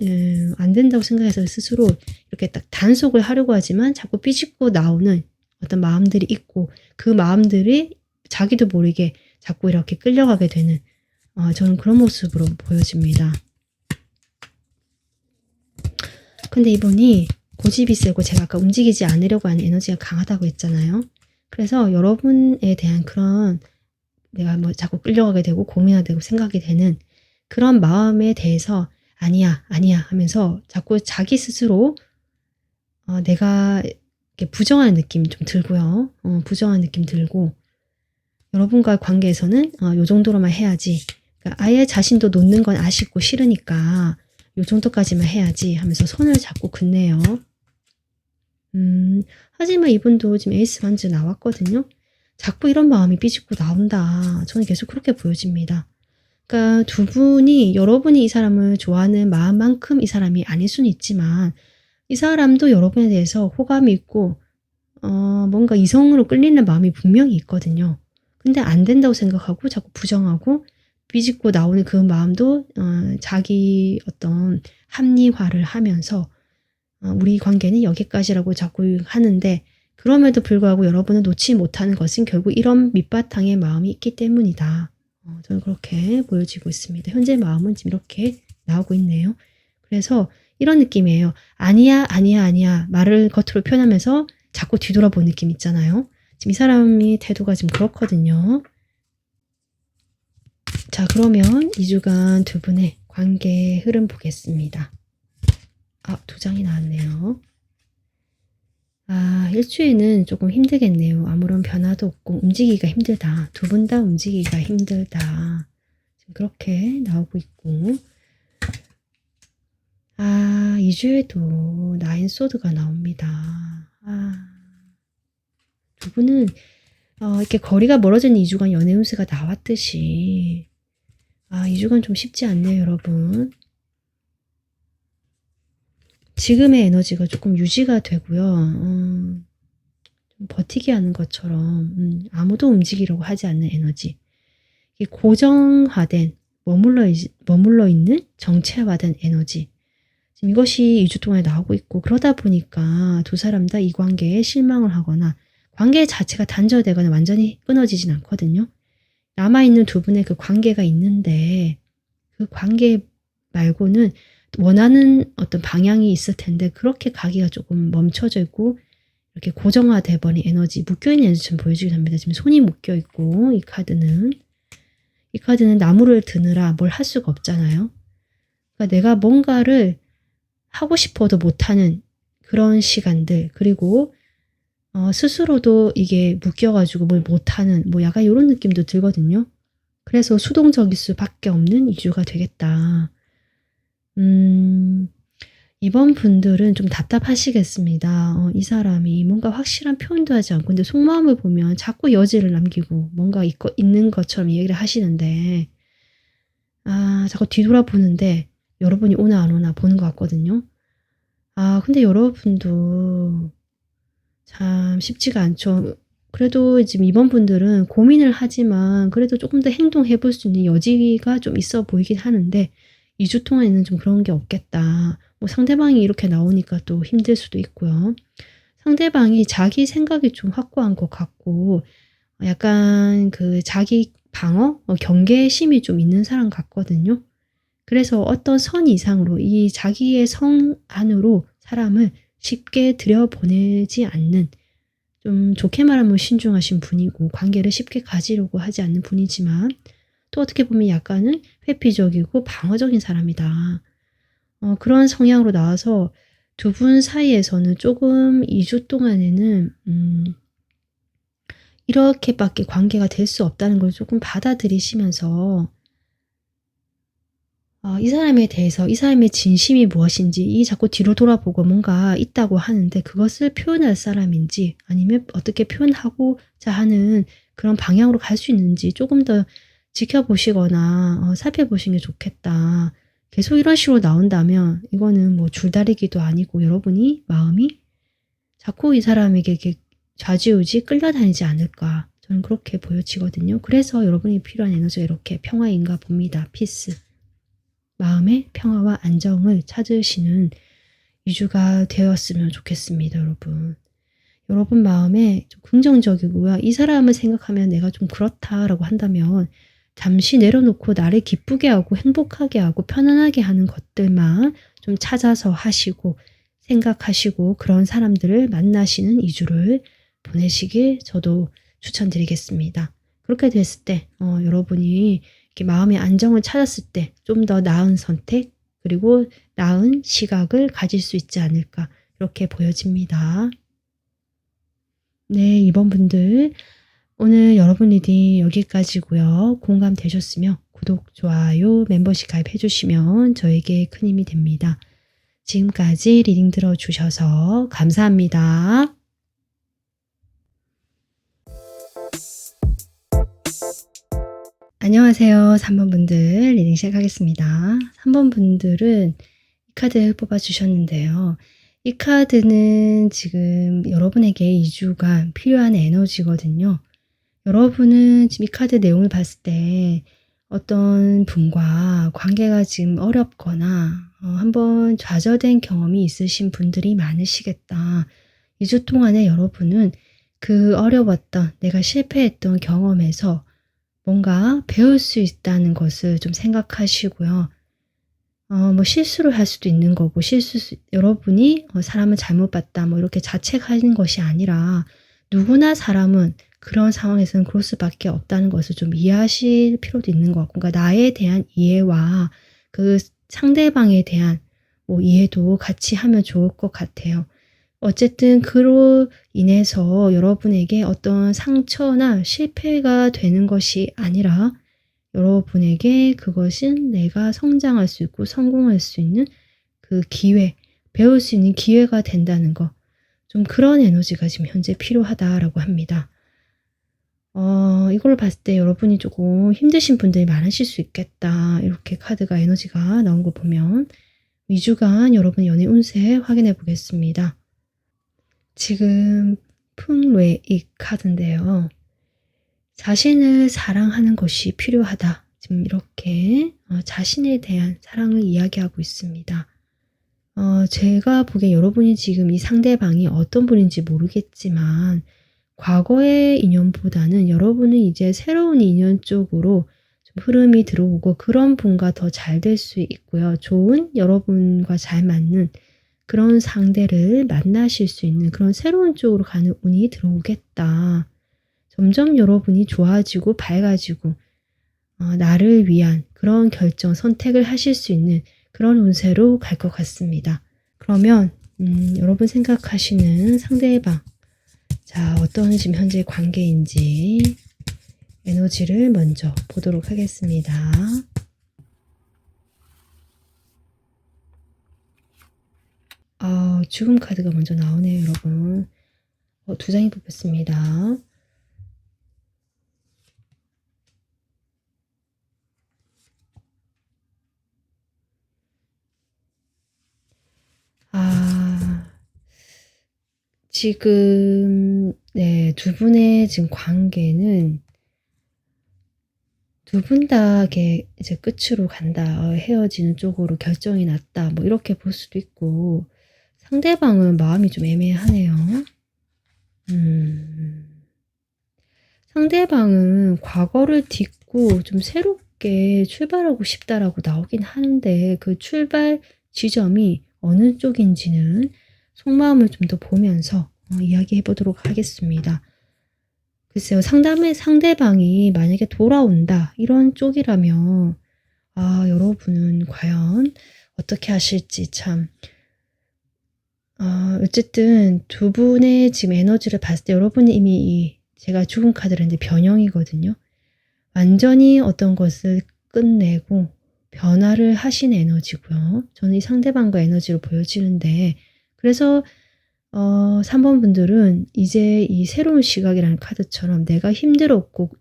안 된다고 생각해서 스스로 이렇게 딱 단속을 하려고 하지만 자꾸 삐집고 나오는 어떤 마음들이 있고 그 마음들이 자기도 모르게 자꾸 이렇게 끌려가게 되는 저는 그런 모습으로 보여집니다. 근데 이분이 고집이 세고 제가 아까 움직이지 않으려고 하는 에너지가 강하다고 했잖아요. 그래서 여러분에 대한 그런 내가 뭐 자꾸 끌려가게 되고 고민하게 되고 생각이 되는 그런 마음에 대해서 아니야 아니야 하면서 자꾸 자기 스스로 내가 이렇게 부정하는 느낌 좀 들고요. 부정하는 느낌 들고 여러분과의 관계에서는 요 정도로만 해야지. 그러니까 아예 자신도 놓는 건 아쉽고 싫으니까 요 정도까지만 해야지 하면서 선을 자꾸 긋네요. 하지만 이분도 지금 에이스 반지 나왔거든요. 자꾸 이런 마음이 삐집고 나온다. 저는 계속 그렇게 보여집니다. 그러니까 두 분이 여러분이 이 사람을 좋아하는 마음만큼 이 사람이 아닐 수는 있지만 이 사람도 여러분에 대해서 호감이 있고 뭔가 이성으로 끌리는 마음이 분명히 있거든요. 근데 안 된다고 생각하고 자꾸 부정하고 삐집고 나오는 그 마음도 자기 어떤 합리화를 하면서 우리 관계는 여기까지라고 자꾸 하는데 그럼에도 불구하고 여러분은 놓지 못하는 것은 결국 이런 밑바탕의 마음이 있기 때문이다. 저는 그렇게 보여지고 있습니다. 현재 마음은 지금 이렇게 나오고 있네요. 그래서 이런 느낌이에요. 아니야 아니야 아니야 말을 겉으로 표현하면서 자꾸 뒤돌아보는 느낌 있잖아요. 지금 이 사람이 태도가 지금 그렇거든요. 자, 그러면 2주간 두 분의 관계 흐름 보겠습니다. 두 장이 나왔네요. 일주일은 조금 힘들겠네요. 아무런 변화도 없고 움직이기가 힘들다. 두 분 다 움직이기가 힘들다. 지금 그렇게 나오고 있고 2주에도 나인 소드가 나옵니다. 두 분은 이렇게 거리가 멀어진 2주간 연애 운세가 나왔듯이 2주간 좀 쉽지 않네요, 여러분. 지금의 에너지가 조금 유지가 되고요. 좀 버티게 하는 것처럼 아무도 움직이려고 하지 않는 에너지. 고정화된 머물러 있는 정체화된 에너지. 지금 이것이 2주 동안에 나오고 있고 그러다 보니까 두 사람 다 이 관계에 실망을 하거나 관계 자체가 단절되거나 완전히 끊어지진 않거든요. 남아있는 두 분의 그 관계가 있는데 그 관계 말고는 원하는 어떤 방향이 있을 텐데 그렇게 가기가 조금 멈춰져 있고 이렇게 고정화돼 버린 에너지, 묶여있는 에너지처럼 보여지긴 합니다. 지금 손이 묶여있고 이 카드는 나무를 드느라 뭘 할 수가 없잖아요. 그러니까 내가 뭔가를 하고 싶어도 못하는 그런 시간들 그리고 스스로도 이게 묶여가지고 뭘 못하는 뭐 약간 이런 느낌도 들거든요. 그래서 수동적일 수밖에 없는 2주가 되겠다. 이번 분들은 좀 답답하시겠습니다. 이 사람이 뭔가 확실한 표현도 하지 않고 근데 속마음을 보면 자꾸 여지를 남기고 뭔가 있는 것처럼 얘기를 하시는데 자꾸 뒤돌아보는데 여러분이 오나 안 오나 보는 것 같거든요. 근데 여러분도 참 쉽지가 않죠. 그래도 지금 이번 분들은 고민을 하지만 그래도 조금 더 행동해 볼 수 있는 여지가 좀 있어 보이긴 하는데 2주 동안에는 좀 그런 게 없겠다. 뭐 상대방이 이렇게 나오니까 또 힘들 수도 있고요. 상대방이 자기 생각이 좀 확고한 것 같고 약간 그 자기 방어, 경계심이 좀 있는 사람 같거든요. 그래서 어떤 선 이상으로 이 자기의 성 안으로 사람을 쉽게 들여보내지 않는, 좀 좋게 말하면 신중하신 분이고 관계를 쉽게 가지려고 하지 않는 분이지만 또 어떻게 보면 약간은 회피적이고 방어적인 사람이다. 그런 성향으로 나와서 두 분 사이에서는 조금 2주 동안에는 이렇게밖에 관계가 될 수 없다는 걸 조금 받아들이시면서 이 사람에 대해서 이 사람의 진심이 무엇인지, 이 자꾸 뒤로 돌아보고 뭔가 있다고 하는데 그것을 표현할 사람인지 아니면 어떻게 표현하고자 하는 그런 방향으로 갈 수 있는지 조금 더 지켜보시거나 살펴보시는 게 좋겠다. 계속 이런 식으로 나온다면 이거는 뭐 줄다리기도 아니고 여러분이 마음이 자꾸 이 사람에게 이렇게 좌지우지 끌려다니지 않을까, 저는 그렇게 보여지거든요. 그래서 여러분이 필요한 에너지가 이렇게 평화인가 봅니다. 피스. 마음의 평화와 안정을 찾으시는 2주가 되었으면 좋겠습니다, 여러분. 여러분 마음에 좀 긍정적이고요. 이 사람을 생각하면 내가 좀 그렇다라고 한다면 잠시 내려놓고 나를 기쁘게 하고 행복하게 하고 편안하게 하는 것들만 좀 찾아서 하시고 생각하시고 그런 사람들을 만나시는 2주를 보내시길 저도 추천드리겠습니다. 그렇게 됐을 때 여러분이 이렇게 마음의 안정을 찾았을 때 좀 더 나은 선택 그리고 나은 시각을 가질 수 있지 않을까, 이렇게 보여집니다. 네, 이번 분들 오늘 여러분 리딩 여기까지고요. 공감되셨으면 구독, 좋아요, 멤버십 가입해 주시면 저에게 큰 힘이 됩니다. 지금까지 리딩 들어주셔서 감사합니다. 안녕하세요. 3번 분들 리딩 시작하겠습니다. 3번 분들은 이 카드 뽑아주셨는데요. 이 카드는 지금 여러분에게 2주간 필요한 에너지거든요. 여러분은 지금 이 카드 내용을 봤을 때 어떤 분과 관계가 지금 어렵거나 한번 좌절된 경험이 있으신 분들이 많으시겠다. 2주 동안에 여러분은 그 어려웠던 내가 실패했던 경험에서 뭔가 배울 수 있다는 것을 좀 생각하시고요. 뭐 실수를 할 수도 있는 거고 여러분이 사람을 잘못 봤다 뭐 이렇게 자책하는 것이 아니라 누구나 사람은 그런 상황에서는 그럴 수밖에 없다는 것을 좀 이해하실 필요도 있는 것 같고, 그러니까 나에 대한 이해와 그 상대방에 대한 뭐 이해도 같이 하면 좋을 것 같아요. 어쨌든 그로 인해서 여러분에게 어떤 상처나 실패가 되는 것이 아니라 여러분에게 그것은 내가 성장할 수 있고 성공할 수 있는 그 기회, 배울 수 있는 기회가 된다는 거. 좀 그런 에너지가 지금 현재 필요하다라고 합니다. 이걸 봤을 때 여러분이 조금 힘드신 분들이 많으실 수 있겠다. 이렇게 카드가 에너지가 나온 거 보면 2주간 여러분 연애 운세 확인해 보겠습니다. 지금 풍뢰익 카드인데요. 자신을 사랑하는 것이 필요하다. 지금 이렇게 자신에 대한 사랑을 이야기하고 있습니다. 제가 보기엔 여러분이 지금 이 상대방이 어떤 분인지 모르겠지만 과거의 인연보다는 여러분은 이제 새로운 인연 쪽으로 좀 흐름이 들어오고 그런 분과 더 잘 될 수 있고요. 좋은 여러분과 잘 맞는 그런 상대를 만나실 수 있는 그런 새로운 쪽으로 가는 운이 들어오겠다. 점점 여러분이 좋아지고 밝아지고 나를 위한 그런 결정, 선택을 하실 수 있는 그런 운세로 갈 것 같습니다. 그러면 여러분 생각하시는 상대방, 자 어떤 지금 현재 관계인지 에너지를 먼저 보도록 하겠습니다. 죽음 카드가 먼저 나오네요, 여러분. 두 장이 뽑혔습니다. 지금 네, 두 분의 지금 관계는 두 분 다 이제 끝으로 간다, 헤어지는 쪽으로 결정이 났다, 뭐 이렇게 볼 수도 있고, 상대방은 마음이 좀 애매하네요. 상대방은 과거를 딛고 좀 새롭게 출발하고 싶다라고 나오긴 하는데, 그 출발 지점이 어느 쪽인지는 속마음을 좀 더 보면서 이야기해 보도록 하겠습니다. 글쎄요, 상대방이 만약에 돌아온다, 이런 쪽이라면, 여러분은 과연 어떻게 하실지 참, 어쨌든 두 분의 지금 에너지를 봤을 때 여러분이 이미 제가 죽은 카드를 했는데 변형이거든요. 완전히 어떤 것을 끝내고 변화를 하신 에너지고요. 저는 이 상대방과 에너지로 보여지는데, 그래서 3번 분들은 이제 이 새로운 시각이라는 카드처럼 내가 힘들었고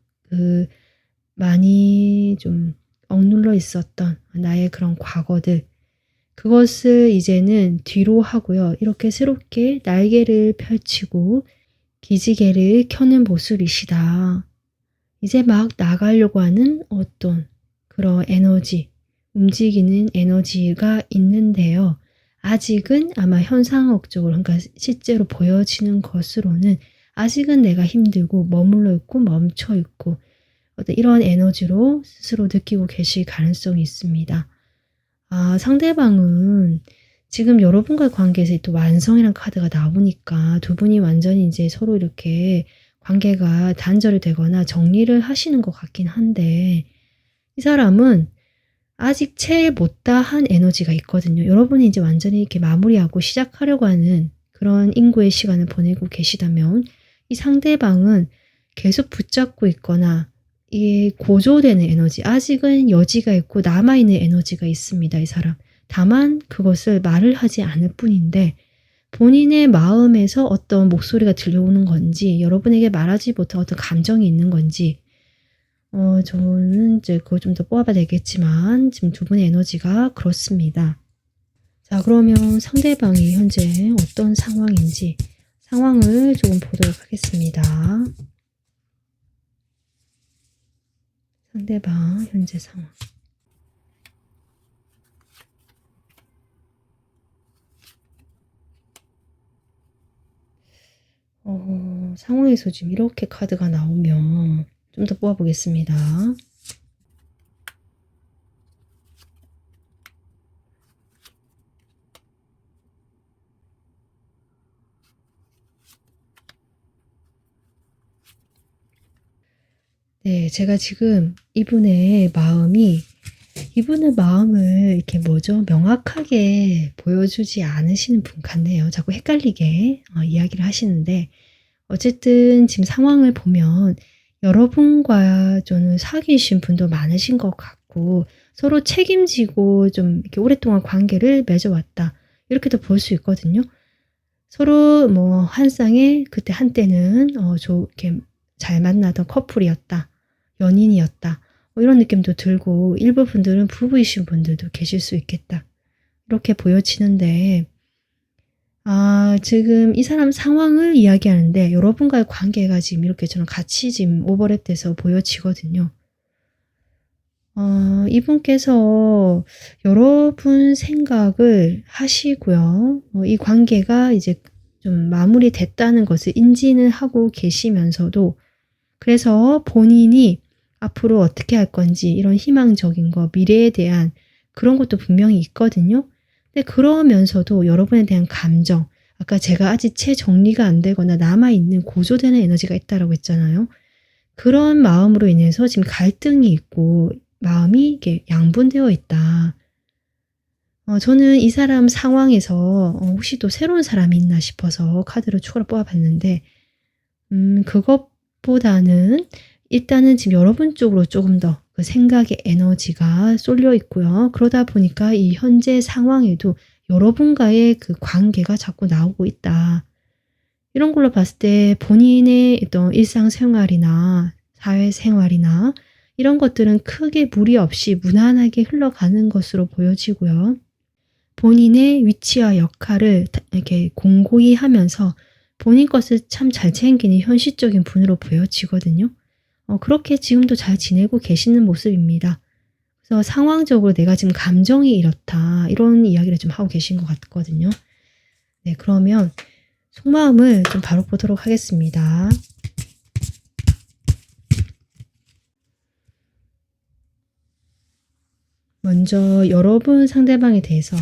많이 좀 억눌러 있었던 나의 그런 과거들, 그것을 이제는 뒤로 하고요. 이렇게 새롭게 날개를 펼치고 기지개를 켜는 모습이시다. 이제 막 나가려고 하는 어떤 그런 에너지, 움직이는 에너지가 있는데요. 아직은 아마 현상학적으로, 그러니까 실제로 보여지는 것으로는 아직은 내가 힘들고 머물러 있고 멈춰 있고 어떤 이런 에너지로 스스로 느끼고 계실 가능성이 있습니다. 상대방은 지금 여러분과의 관계에서 또 완성이란 카드가 나오니까 두 분이 완전히 이제 서로 이렇게 관계가 단절이 되거나 정리를 하시는 것 같긴 한데, 이 사람은 아직 채 못다한 에너지가 있거든요. 여러분이 이제 완전히 이렇게 마무리하고 시작하려고 하는 그런 인고의 시간을 보내고 계시다면, 이 상대방은 계속 붙잡고 있거나 이게 고조되는 에너지, 아직은 여지가 있고 남아있는 에너지가 있습니다, 이 사람. 다만 그것을 말을 하지 않을 뿐인데, 본인의 마음에서 어떤 목소리가 들려오는 건지, 여러분에게 말하지 못한 어떤 감정이 있는 건지, 저는 이제 그걸 좀 더 뽑아봐야 되겠지만, 지금 두 분의 에너지가 그렇습니다. 자, 그러면 상대방이 현재 어떤 상황인지, 상황을 조금 보도록 하겠습니다. 상대방 현재 상황. 상황에서 지금 이렇게 카드가 나오면 좀 더 뽑아보겠습니다. 네, 제가 지금 이분의 마음을 이렇게 명확하게 보여주지 않으시는 분 같네요. 자꾸 헷갈리게 이야기를 하시는데, 어쨌든 지금 상황을 보면 여러분과 저는 사귀신 분도 많으신 것 같고, 서로 책임지고 좀 이렇게 오랫동안 관계를 맺어왔다, 이렇게도 볼 수 있거든요. 서로 한 쌍에 그때 한때는 이렇게 잘 만나던 커플이었다, 연인이었다, 이런 느낌도 들고, 일부 분들은 부부이신 분들도 계실 수 있겠다, 이렇게 보여지는데, 지금 이 사람 상황을 이야기하는데 여러분과의 관계가 지금 이렇게 저는 같이 지금 오버랩돼서 보여지거든요. 이분께서 여러분 생각을 하시고요. 이 관계가 이제 좀 마무리됐다는 것을 인지는 하고 계시면서도, 그래서 본인이 앞으로 어떻게 할 건지 이런 희망적인 거, 미래에 대한 그런 것도 분명히 있거든요. 근데 그러면서도 여러분에 대한 감정, 아까 제가 아직 채 정리가 안 되거나 남아있는 고조되는 에너지가 있다라고 했잖아요. 그런 마음으로 인해서 지금 갈등이 있고 마음이 이게 양분되어 있다. 저는 이 사람 상황에서 혹시 또 새로운 사람이 있나 싶어서 카드를 추가로 뽑아봤는데, 그것보다는 일단은 지금 여러분 쪽으로 조금 더 그 생각의 에너지가 쏠려 있고요. 그러다 보니까 이 현재 상황에도 여러분과의 그 관계가 자꾸 나오고 있다. 이런 걸로 봤을 때 본인의 어떤 일상생활이나 사회생활이나 이런 것들은 크게 무리 없이 무난하게 흘러가는 것으로 보여지고요. 본인의 위치와 역할을 이렇게 공고히 하면서 본인 것을 참 잘 챙기는 현실적인 분으로 보여지거든요. 그렇게 지금도 잘 지내고 계시는 모습입니다. 그래서 상황적으로 내가 지금 감정이 이렇다, 이런 이야기를 좀 하고 계신 것 같거든요. 네, 그러면 속마음을 좀 바로 보도록 하겠습니다. 먼저 여러분 상대방에 대해서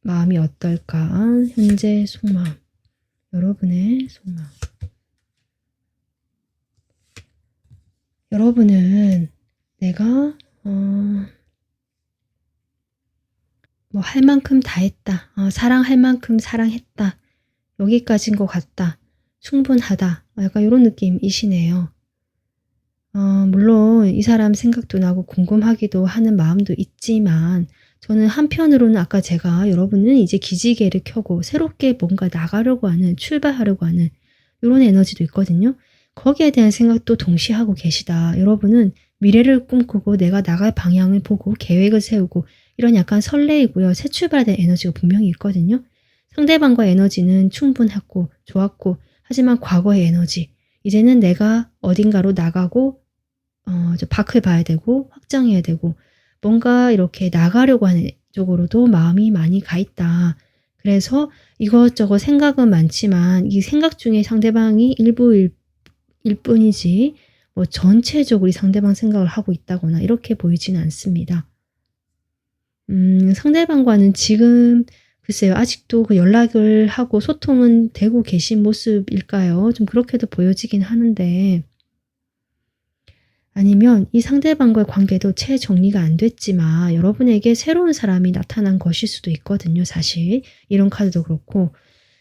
마음이 어떨까? 현재 속마음. 여러분의 속마음. 여러분은 내가 뭐 할 만큼 다 했다. 사랑할 만큼 사랑했다. 여기까지인 것 같다. 충분하다. 약간 이런 느낌이시네요. 물론 이 사람 생각도 나고 궁금하기도 하는 마음도 있지만 저는 한편으로는 아까 제가 여러분은 이제 기지개를 켜고 새롭게 뭔가 나가려고 하는, 출발하려고 하는 이런 에너지도 있거든요. 거기에 대한 생각도 동시에 하고 계시다. 여러분은 미래를 꿈꾸고 내가 나갈 방향을 보고 계획을 세우고 이런 약간 설레이고요. 새 출발에 대한 에너지가 분명히 있거든요. 상대방과의 에너지는 충분했고 좋았고 하지만 과거의 에너지, 이제는 내가 어딘가로 나가고 저 밖을 봐야 되고 확장해야 되고 뭔가 이렇게 나가려고 하는 쪽으로도 마음이 많이 가 있다. 그래서 이것저것 생각은 많지만 이 생각 중에 상대방이 일부일 뿐이지 뭐 전체적으로 이 상대방 생각을 하고 있다거나 이렇게 보이지는 않습니다. 상대방과는 지금 글쎄요, 아직도 그 연락을 하고 소통은 되고 계신 모습일까요? 좀 그렇게도 보여지긴 하는데, 아니면 이 상대방과의 관계도 채 정리가 안 됐지만 여러분에게 새로운 사람이 나타난 것일 수도 있거든요, 사실. 이런 카드도 그렇고.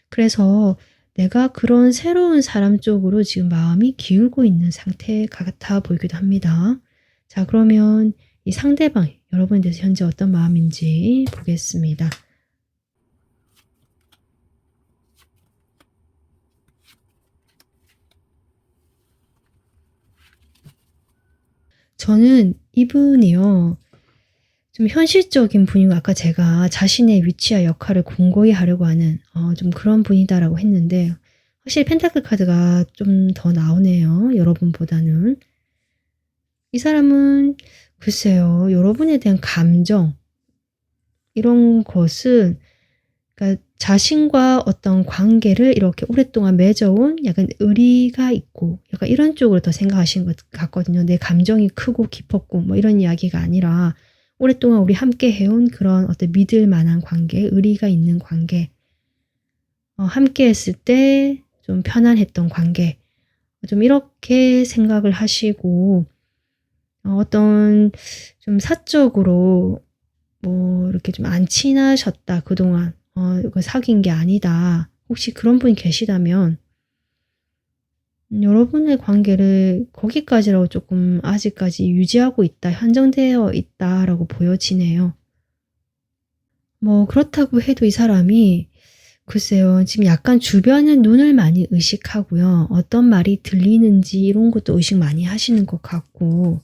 그래서 내가 그런 새로운 사람 쪽으로 지금 마음이 기울고 있는 상태 같아 보이기도 합니다. 자, 그러면 이 상대방, 여러분에 대해서 현재 어떤 마음인지 보겠습니다. 저는 이분이요, 좀 현실적인 분이고 아까 제가 자신의 위치와 역할을 공고히 하려고 하는 좀 그런 분이다라고 했는데 확실히 펜타클 카드가 좀 더 나오네요. 여러분보다는. 이 사람은 글쎄요, 여러분에 대한 감정 이런 것은, 그러니까 자신과 어떤 관계를 이렇게 오랫동안 맺어온 약간 의리가 있고 약간 이런 쪽으로 더 생각하시는 것 같거든요. 내 감정이 크고 깊었고 뭐 이런 이야기가 아니라 오랫동안 우리 함께 해온 그런 어떤 믿을 만한 관계, 의리가 있는 관계, 함께 했을 때 좀 편안했던 관계, 좀 이렇게 생각을 하시고 어떤 좀 사적으로 뭐 이렇게 좀 안 친하셨다 그동안, 이거 사귄 게 아니다. 혹시 그런 분이 계시다면 여러분의 관계를 거기까지라고 조금 아직까지 유지하고 있다, 한정되어 있다라고 보여지네요. 뭐 그렇다고 해도 이 사람이 글쎄요, 지금 약간 주변은 눈을 많이 의식하고요. 어떤 말이 들리는지 이런 것도 의식 많이 하시는 것 같고,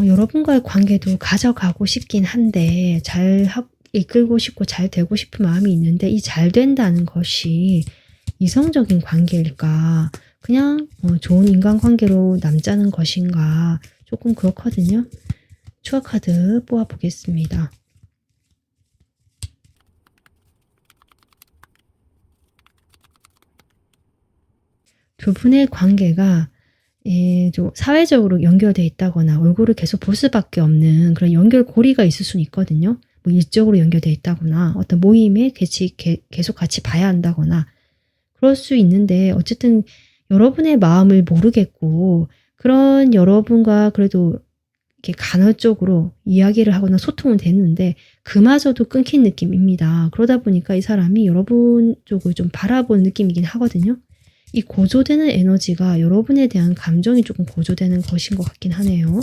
여러분과의 관계도 가져가고 싶긴 한데 이끌고 싶고 잘 되고 싶은 마음이 있는데 이 잘 된다는 것이 이성적인 관계일까? 그냥 좋은 인간관계로 남자는 것인가? 조금 그렇거든요. 추가 카드 뽑아보겠습니다. 두 분의 관계가 좀 사회적으로 연결되어 있다거나 얼굴을 계속 볼 수밖에 없는 그런 연결고리가 있을 수는 있거든요. 뭐 일적으로 연결되어 있다거나 어떤 모임에 계속 같이 봐야 한다거나 그럴 수 있는데 어쨌든 여러분의 마음을 모르겠고 그런 여러분과 그래도 이렇게 간헐적으로 이야기를 하거나 소통은 됐는데 그마저도 끊긴 느낌입니다. 그러다 보니까 이 사람이 여러분 쪽을 좀 바라보는 느낌이긴 하거든요. 이 고조되는 에너지가 여러분에 대한 감정이 조금 고조되는 것인 것 같긴 하네요.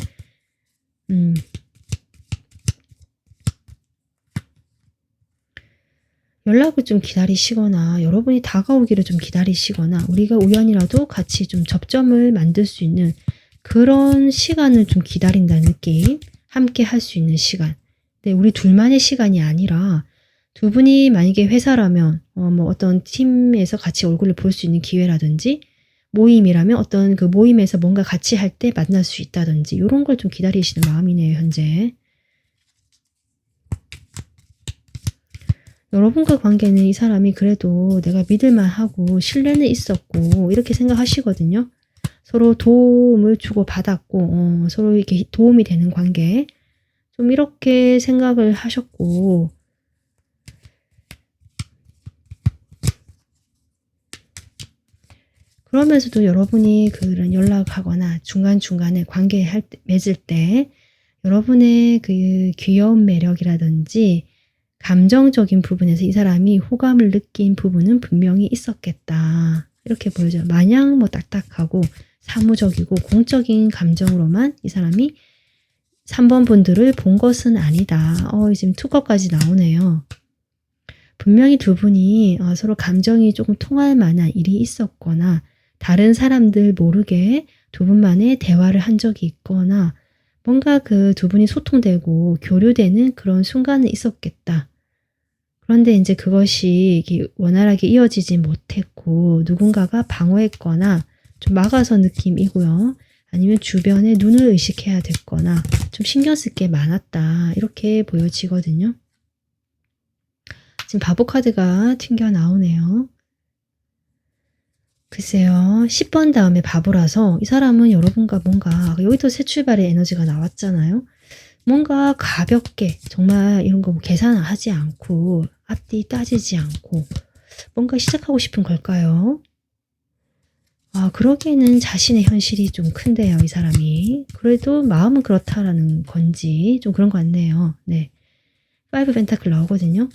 연락을 좀 기다리시거나 여러분이 다가오기를 좀 기다리시거나 우리가 우연이라도 같이 좀 접점을 만들 수 있는 그런 시간을 좀 기다린다는 느낌. 함께 할 수 있는 시간. 근데 우리 둘만의 시간이 아니라 두 분이 만약에 회사라면 뭐 어떤 팀에서 같이 얼굴을 볼 수 있는 기회라든지 모임이라면 어떤 그 모임에서 뭔가 같이 할 때 만날 수 있다든지 이런 걸 좀 기다리시는 마음이네요, 현재. 여러분과 관계는 이 사람이 그래도 내가 믿을만 하고 신뢰는 있었고 이렇게 생각하시거든요. 서로 도움을 주고 받았고 서로 이렇게 도움이 되는 관계 좀 이렇게 생각을 하셨고 그러면서도 여러분이 그런 연락하거나 중간중간에 맺을 때 여러분의 그 귀여운 매력이라든지 감정적인 부분에서 이 사람이 호감을 느낀 부분은 분명히 있었겠다. 이렇게 보여져요. 마냥 뭐 딱딱하고 사무적이고 공적인 감정으로만 이 사람이 3번 분들을 본 것은 아니다. 지금 투커까지 나오네요. 분명히 두 분이 서로 감정이 조금 통할 만한 일이 있었거나 다른 사람들 모르게 두 분만의 대화를 한 적이 있거나 뭔가 그 두 분이 소통되고 교류되는 그런 순간은 있었겠다. 그런데 이제 그것이 원활하게 이어지지 못했고 누군가가 방어했거나 좀 막아서 느낌이고요. 아니면 주변에 눈을 의식해야 됐거나 좀 신경 쓸 게 많았다. 이렇게 보여지거든요. 지금 바보 카드가 튕겨 나오네요. 글쎄요. 10번 다음에 바보라서 이 사람은 여러분과 뭔가 여기도 새 출발의 에너지가 나왔잖아요. 뭔가 가볍게 정말 이런 거 계산하지 않고 앞뒤 따지지 않고 뭔가 시작하고 싶은 걸까요? 그러기에는 자신의 현실이 좀 큰데요, 이 사람이. 그래도 마음은 그렇다라는 건지 좀 그런 것 같네요. 네. 5 펜타클 나오거든요.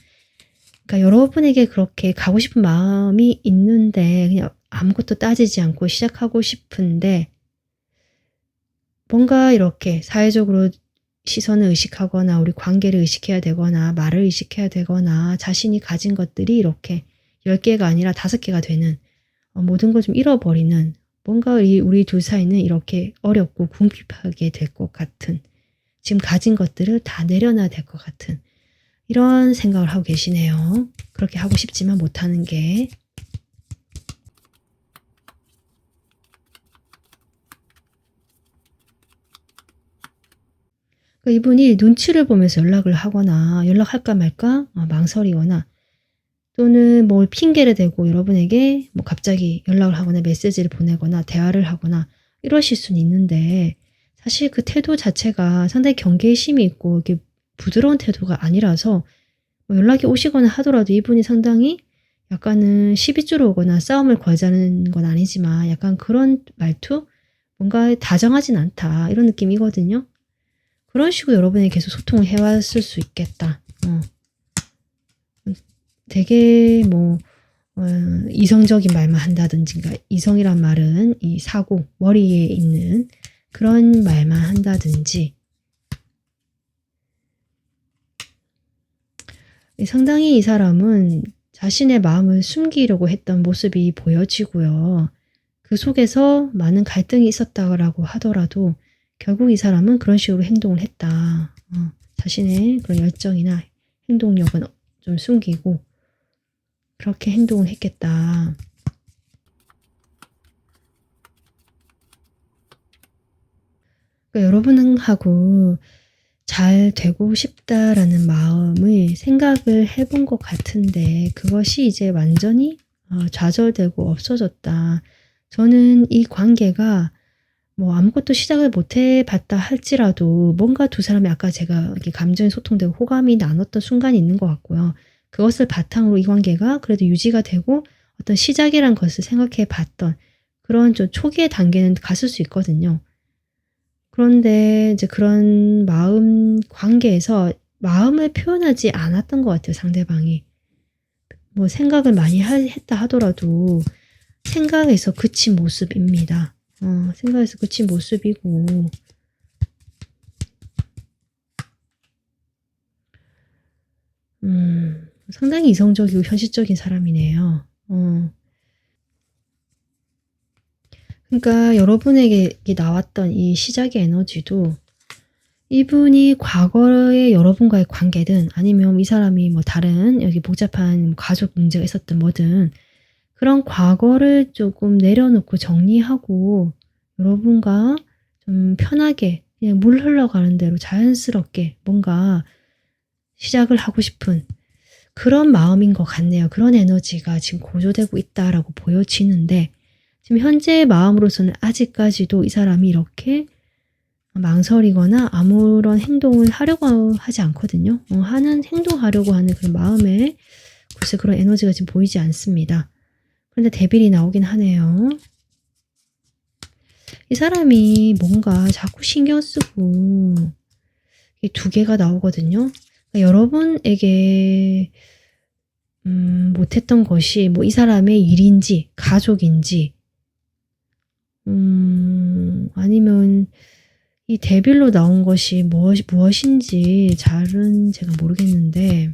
그러니까 여러분에게 그렇게 가고 싶은 마음이 있는데 그냥 아무것도 따지지 않고 시작하고 싶은데 뭔가 이렇게 사회적으로 시선을 의식하거나 우리 관계를 의식해야 되거나 말을 의식해야 되거나 자신이 가진 것들이 이렇게 10개가 아니라 5개가 되는 모든 걸 좀 잃어버리는 뭔가 우리 둘 사이는 이렇게 어렵고 궁핍하게 될 것 같은 지금 가진 것들을 다 내려놔야 될 것 같은 이런 생각을 하고 계시네요. 그렇게 하고 싶지만 못하는 게. 그러니까 이분이 눈치를 보면서 연락을 하거나 연락할까 말까 망설이거나 또는 뭘 핑계를 대고 여러분에게 뭐 갑자기 연락을 하거나 메시지를 보내거나 대화를 하거나 이러실 수는 있는데 사실 그 태도 자체가 상당히 경계심이 있고 이렇게 부드러운 태도가 아니라서 뭐 연락이 오시거나 하더라도 이분이 상당히 약간은 시비 주러 오거나 싸움을 걸자는 건 아니지만 약간 그런 말투? 뭔가 다정하진 않다 이런 느낌이거든요. 그런 식으로 여러분이 계속 소통을 해왔을 수 있겠다. 되게 뭐 이성적인 말만 한다든지 그러니까 이성이란 말은 이 사고 머리에 있는 그런 말만 한다든지 상당히 이 사람은 자신의 마음을 숨기려고 했던 모습이 보여지고요. 그 속에서 많은 갈등이 있었다고 하더라도 결국 이 사람은 그런 식으로 행동을 했다. 자신의 그런 열정이나 행동력은 좀 숨기고 그렇게 행동을 했겠다. 그러니까 여러분하고 잘 되고 싶다라는 마음을 생각을 해본 것 같은데 그것이 이제 완전히 좌절되고 없어졌다. 저는 이 관계가 뭐 아무것도 시작을 못 해봤다 할지라도 뭔가 두 사람이 아까 제가 이렇게 감정이 소통되고 호감이 나눴던 순간이 있는 것 같고요. 그것을 바탕으로 이 관계가 그래도 유지가 되고 어떤 시작이란 것을 생각해 봤던 그런 좀 초기의 단계는 갔을 수 있거든요. 그런데 이제 그런 마음 관계에서 마음을 표현하지 않았던 것 같아요, 상대방이. 뭐 생각을 많이 했다 하더라도 생각에서 그친 모습입니다. 생각에서 그친 모습이고 상당히 이성적이고 현실적인 사람이네요. 그러니까 여러분에게 나왔던 이 시작의 에너지도 이분이 과거에 여러분과의 관계든 아니면 이 사람이 뭐 다른 여기 복잡한 가족 문제가 있었든 뭐든 그런 과거를 조금 내려놓고 정리하고 여러분과 좀 편하게 그냥 물 흘러가는 대로 자연스럽게 뭔가 시작을 하고 싶은 그런 마음인 것 같네요. 그런 에너지가 지금 고조되고 있다라고 보여지는데 지금 현재의 마음으로서는 아직까지도 이 사람이 이렇게 망설이거나 아무런 행동을 하려고 하지 않거든요. 행동하려고 하는 그런 마음에 글쎄 그런 에너지가 지금 보이지 않습니다. 그런데 데빌이 나오긴 하네요. 이 사람이 뭔가 자꾸 신경 쓰고 이 두 개가 나오거든요. 그러니까 여러분에게 못했던 것이 뭐 이 사람의 일인지 가족인지 아니면 이 데빌로 나온 것이 무엇인지 잘은 제가 모르겠는데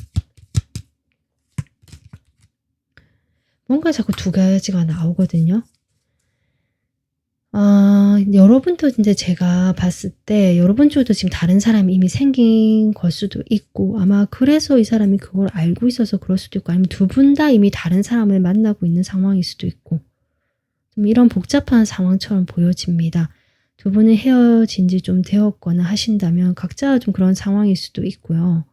뭔가 자꾸 두 가지가 나오거든요. 여러분도 이제 제가 봤을 때 여러분 쪽도 지금 다른 사람이 이미 생긴 걸 수도 있고 아마 그래서 이 사람이 그걸 알고 있어서 그럴 수도 있고 아니면 두 분 다 이미 다른 사람을 만나고 있는 상황일 수도 있고 좀 이런 복잡한 상황처럼 보여집니다. 두 분이 헤어진 지 좀 되었거나 하신다면 각자 좀 그런 상황일 수도 있고요.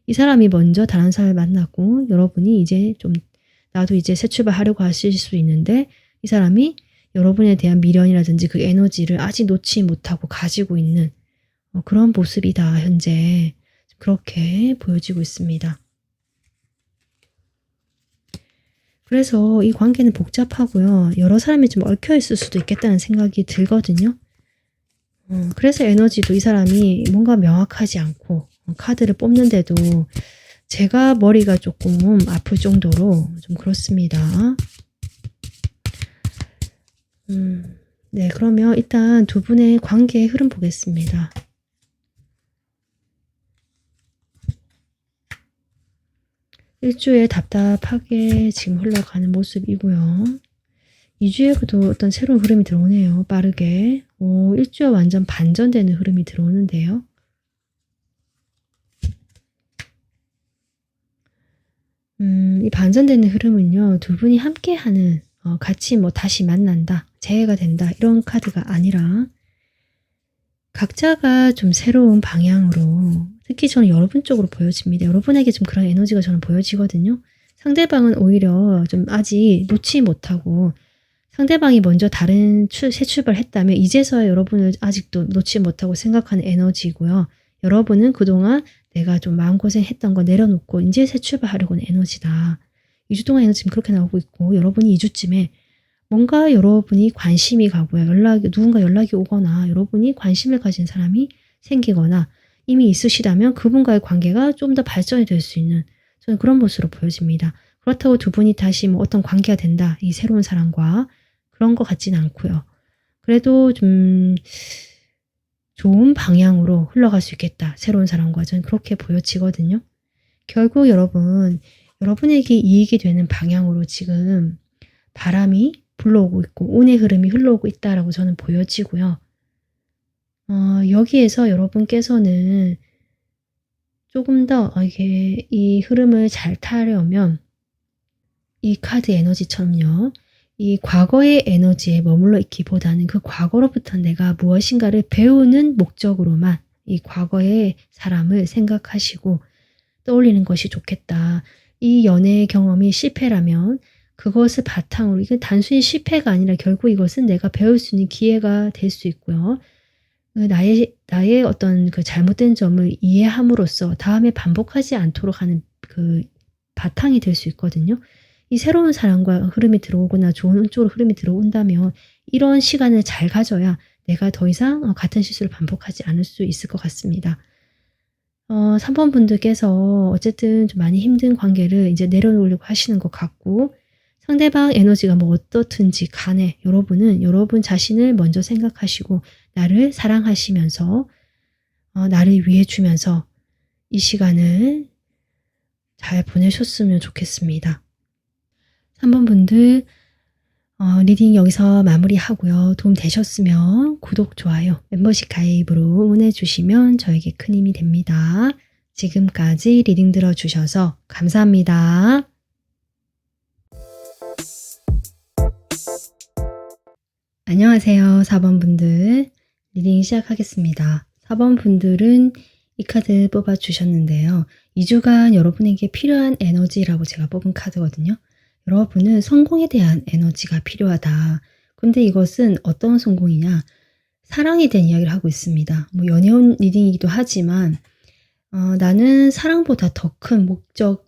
이 사람이 먼저 다른 사람을 만났고 여러분이 이제 좀 나도 이제 새 출발하려고 하실 수 있는데 이 사람이 여러분에 대한 미련이라든지 그 에너지를 아직 놓지 못하고 가지고 있는 그런 모습이다. 현재 그렇게 보여지고 있습니다. 그래서 이 관계는 복잡하고요. 여러 사람이 좀 얽혀 있을 수도 있겠다는 생각이 들거든요. 그래서 에너지도 이 사람이 뭔가 명확하지 않고 카드를 뽑는데도 제가 머리가 조금 아플 정도로 좀 그렇습니다. 네, 그러면 일단 두 분의 관계의 흐름 보겠습니다. 일주에 답답하게 지금 흘러가는 모습이고요. 2주에도 어떤 새로운 흐름이 들어오네요. 빠르게. 일주에 완전 반전되는 흐름이 들어오는데요. 이 반전되는 흐름은요. 두 분이 함께하는 같이 뭐 다시 만난다, 재회가 된다 이런 카드가 아니라 각자가 좀 새로운 방향으로 특히 저는 여러분 쪽으로 보여집니다. 여러분에게 좀 그런 에너지가 저는 보여지거든요. 상대방은 오히려 좀 아직 놓지 못하고 상대방이 먼저 다른 새 출발을 했다면 이제서야 여러분을 아직도 놓지 못하고 생각하는 에너지고요. 여러분은 그동안 내가 좀 마음고생했던 거 내려놓고 이제 새 출발하려고 하는 에너지다. 2주 동안 에너지 지금 그렇게 나오고 있고 여러분이 2주쯤에 뭔가 여러분이 관심이 가고요. 누군가 연락이 오거나 여러분이 관심을 가진 사람이 생기거나 이미 있으시다면 그분과의 관계가 좀 더 발전이 될 수 있는 저는 그런 모습으로 보여집니다. 그렇다고 두 분이 다시 뭐 어떤 관계가 된다. 이 새로운 사람과 그런 것 같지는 않고요. 그래도 좀 좋은 방향으로 흘러갈 수 있겠다. 새로운 사람과 저는 그렇게 보여지거든요. 결국 여러분에게 이익이 되는 방향으로 지금 바람이 불러오고 있고 운의 흐름이 흘러오고 있다라고 저는 보여지고요. 여기에서 여러분께서는 조금 더 이게 이 흐름을 잘 타려면 이 카드 에너지처럼요. 이 과거의 에너지에 머물러 있기보다는 그 과거로부터 내가 무엇인가를 배우는 목적으로만 이 과거의 사람을 생각하시고 떠올리는 것이 좋겠다. 이 연애의 경험이 실패라면 그것을 바탕으로 이건 단순히 실패가 아니라 결국 이것은 내가 배울 수 있는 기회가 될 수 있고요. 나의 어떤 그 잘못된 점을 이해함으로써 다음에 반복하지 않도록 하는 그 바탕이 될 수 있거든요. 이 새로운 사람과 흐름이 들어오거나 좋은 쪽으로 흐름이 들어온다면 이런 시간을 잘 가져야 내가 더 이상 같은 실수를 반복하지 않을 수 있을 것 같습니다. 3번 분들께서 어쨌든 좀 많이 힘든 관계를 이제 내려놓으려고 하시는 것 같고 상대방 에너지가 뭐 어떻든지 간에 여러분은 여러분 자신을 먼저 생각하시고 나를 사랑하시면서 나를 위해 주면서 이 시간을 잘 보내셨으면 좋겠습니다. 3번 분들 리딩 여기서 마무리하고요. 도움 되셨으면 구독, 좋아요, 멤버십 가입으로 응원해 주시면 저에게 큰 힘이 됩니다. 지금까지 리딩 들어주셔서 감사합니다. 안녕하세요. 4번 분들. 리딩 시작하겠습니다. 4번 분들은 이 카드 뽑아주셨는데요. 2주간 여러분에게 필요한 에너지라고 제가 뽑은 카드거든요. 여러분은 성공에 대한 에너지가 필요하다. 근데 이것은 어떤 성공이냐? 사랑에 대한 이야기를 하고 있습니다. 뭐 연애운 리딩이기도 하지만 나는 사랑보다 더 큰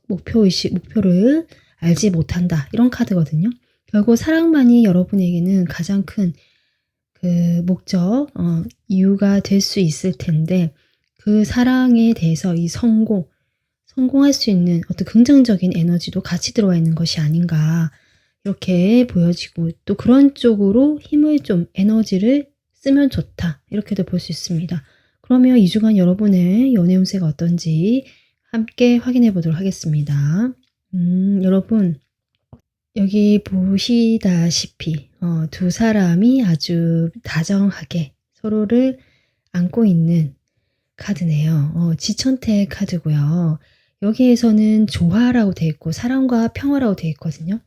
목표를 알지 못한다. 이런 카드거든요. 결국 사랑만이 여러분에게는 가장 큰 그 목적, 이유가 될 수 있을 텐데 그 사랑에 대해서 이 성공할 수 있는 어떤 긍정적인 에너지도 같이 들어와 있는 것이 아닌가 이렇게 보여지고 또 그런 쪽으로 힘을 좀 에너지를 쓰면 좋다 이렇게도 볼 수 있습니다. 그러면 2주간 여러분의 연애 운세가 어떤지 함께 확인해 보도록 하겠습니다. 여러분 여기 보시다시피 두 사람이 아주 다정하게 서로를 안고 있는 카드네요. 지천태 카드고요. 여기에서는 조화라고 되어 있고 사랑과 평화라고 되어 있거든요.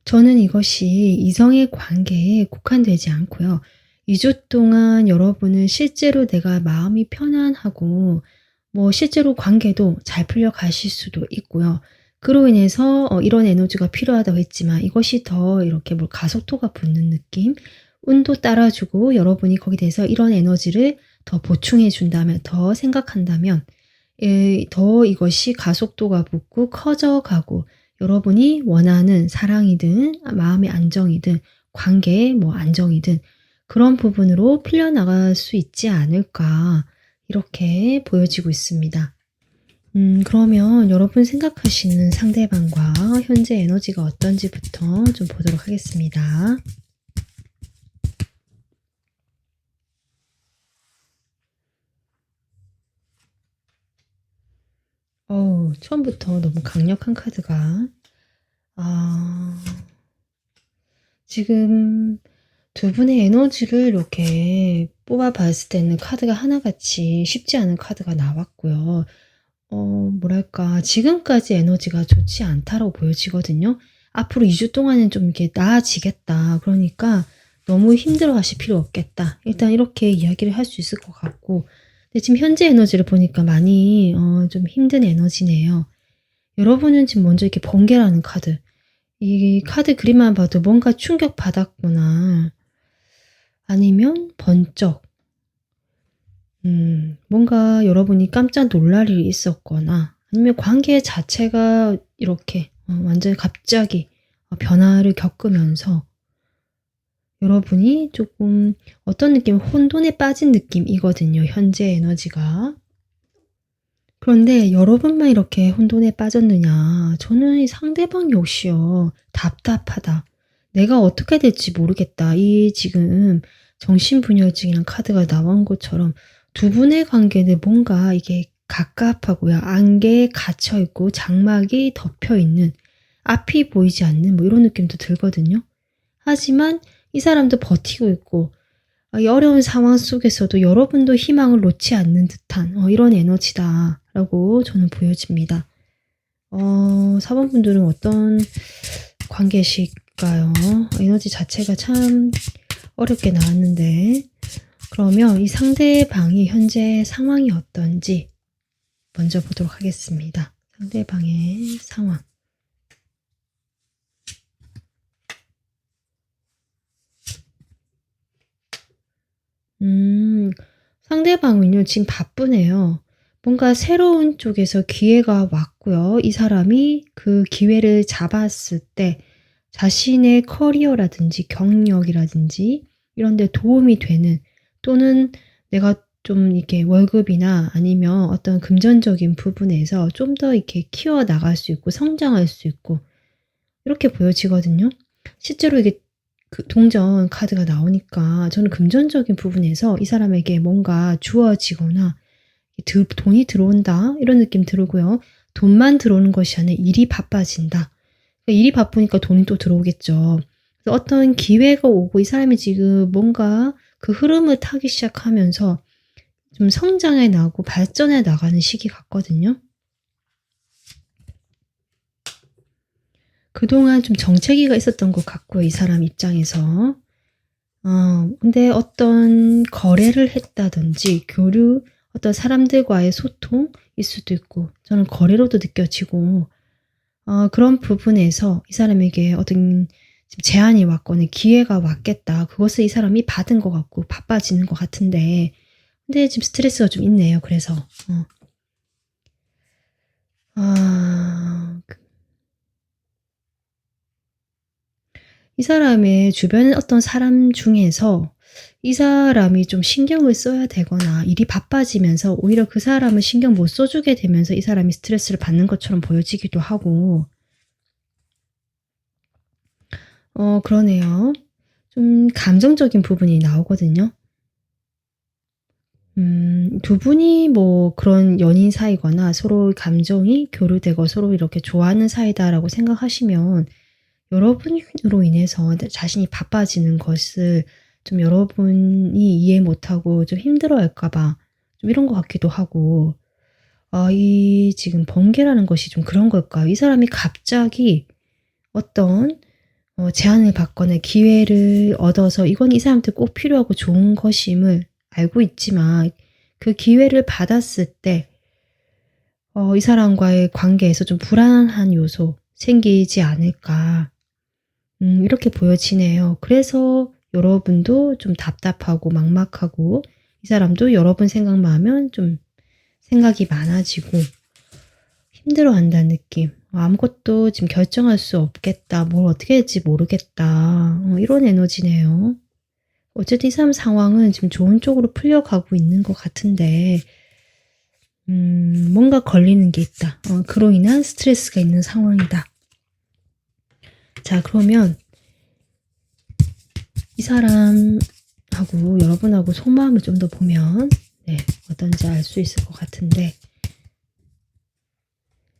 저는 이것이 이성의 관계에 국한되지 않고요. 2주 동안 여러분은 실제로 내가 마음이 편안하고 뭐 실제로 관계도 잘 풀려 가실 수도 있고요. 그로 인해서 이런 에너지가 필요하다고 했지만 이것이 더 이렇게 뭐 가속도가 붙는 느낌, 운도 따라주고 여러분이 거기에 대해서 이런 에너지를 더 보충해 준다면, 더 생각한다면 더 이것이 가속도가 붙고 커져가고 여러분이 원하는 사랑이든 마음의 안정이든 관계의 뭐 안정이든 그런 부분으로 풀려나갈 수 있지 않을까 이렇게 보여지고 있습니다. 그러면 여러분 생각하시는 상대방과 현재 에너지가 어떤지부터 좀 보도록 하겠습니다. 처음부터 너무 강력한 카드가 지금 두 분의 에너지를 이렇게 뽑아봤을 때는 카드가 하나같이 쉽지 않은 카드가 나왔고요. 뭐랄까 지금까지 에너지가 좋지 않다라고 보여지거든요. 앞으로 2주 동안은 좀 이렇게 나아지겠다. 그러니까 너무 힘들어 하실 필요 없겠다. 일단 이렇게 이야기를 할 수 있을 것 같고 근데 지금 현재 에너지를 보니까 많이 좀 힘든 에너지네요. 여러분은 지금 먼저 이렇게 번개라는 카드 이 카드 그림만 봐도 뭔가 충격받았구나. 아니면 번쩍 뭔가 여러분이 깜짝 놀랄 일이 있었거나 아니면 관계 자체가 이렇게 완전히 갑자기 변화를 겪으면서 여러분이 조금 어떤 느낌, 혼돈에 빠진 느낌이거든요. 현재 에너지가. 그런데 여러분만 이렇게 혼돈에 빠졌느냐. 저는 이 상대방 역시요. 답답하다. 내가 어떻게 될지 모르겠다. 이 지금 정신분열증이란 카드가 나온 것처럼 두 분의 관계는 뭔가 이게 갑갑하고요. 안개에 갇혀있고 장막이 덮여있는 앞이 보이지 않는 뭐 이런 느낌도 들거든요. 하지만 이 사람도 버티고 있고 이 어려운 상황 속에서도 여러분도 희망을 놓지 않는 듯한 이런 에너지다라고 저는 보여집니다. 4번 분들은 어떤 관계실까요? 에너지 자체가 참 어렵게 나왔는데 그러면 이 상대방이 현재 상황이 어떤지 먼저 보도록 하겠습니다. 상대방의 상황. 상대방은요, 지금 바쁘네요. 뭔가 새로운 쪽에서 기회가 왔고요. 이 사람이 그 기회를 잡았을 때 자신의 커리어라든지 경력이라든지 이런 데 도움이 되는 또는 내가 좀 이렇게 월급이나 아니면 어떤 금전적인 부분에서 좀 더 이렇게 키워나갈 수 있고 성장할 수 있고 이렇게 보여지거든요. 실제로 이게 그 동전 카드가 나오니까 저는 금전적인 부분에서 이 사람에게 뭔가 주어지거나 돈이 들어온다 이런 느낌 들고요. 돈만 들어오는 것이 아니라 일이 바빠진다. 그러니까 일이 바쁘니까 돈이 또 들어오겠죠. 그래서 어떤 기회가 오고 이 사람이 지금 뭔가 그 흐름을 타기 시작하면서 좀 성장해 나가고 발전해 나가는 시기 같거든요. 그동안 좀 정체기가 있었던 것 같고요, 이 사람 입장에서. 근데 어떤 거래를 했다든지 교류, 어떤 사람들과의 소통일 수도 있고 저는 거래로도 느껴지고 그런 부분에서 이 사람에게 어떤 지금 제안이 왔거나 기회가 왔겠다. 그것을 이 사람이 받은 것 같고 바빠지는 것 같은데 근데 지금 스트레스가 좀 있네요. 그래서 아 이 사람의 주변 어떤 사람 중에서 이 사람이 좀 신경을 써야 되거나 일이 바빠지면서 오히려 그 사람은 신경 못 써주게 되면서 이 사람이 스트레스를 받는 것처럼 보여지기도 하고 그러네요. 좀 감정적인 부분이 나오거든요. 두 분이 뭐 그런 연인 사이거나 서로 감정이 교류되고 서로 이렇게 좋아하는 사이다라고 생각하시면 여러분으로 인해서 자신이 바빠지는 것을 좀 여러분이 이해 못하고 좀 힘들어할까 봐 좀 이런 것 같기도 하고 이 지금 번개라는 것이 좀 그런 걸까요? 이 사람이 갑자기 어떤 제안을 받거나 기회를 얻어서 이건 이 사람한테 꼭 필요하고 좋은 것임을 알고 있지만 그 기회를 받았을 때 이 사람과의 관계에서 좀 불안한 요소 생기지 않을까 이렇게 보여지네요. 그래서 여러분도 좀 답답하고 막막하고 이 사람도 여러분 생각만 하면 좀 생각이 많아지고 힘들어한다는 느낌. 아무것도 지금 결정할 수 없겠다. 뭘 어떻게 할지 모르겠다. 이런 에너지네요. 어쨌든 이 사람 상황은 지금 좋은 쪽으로 풀려가고 있는 것 같은데 뭔가 걸리는 게 있다. 그로 인한 스트레스가 있는 상황이다. 자, 그러면 이 사람하고 여러분하고 속마음을 좀 더 보면 어떤지 알 수 있을 것 같은데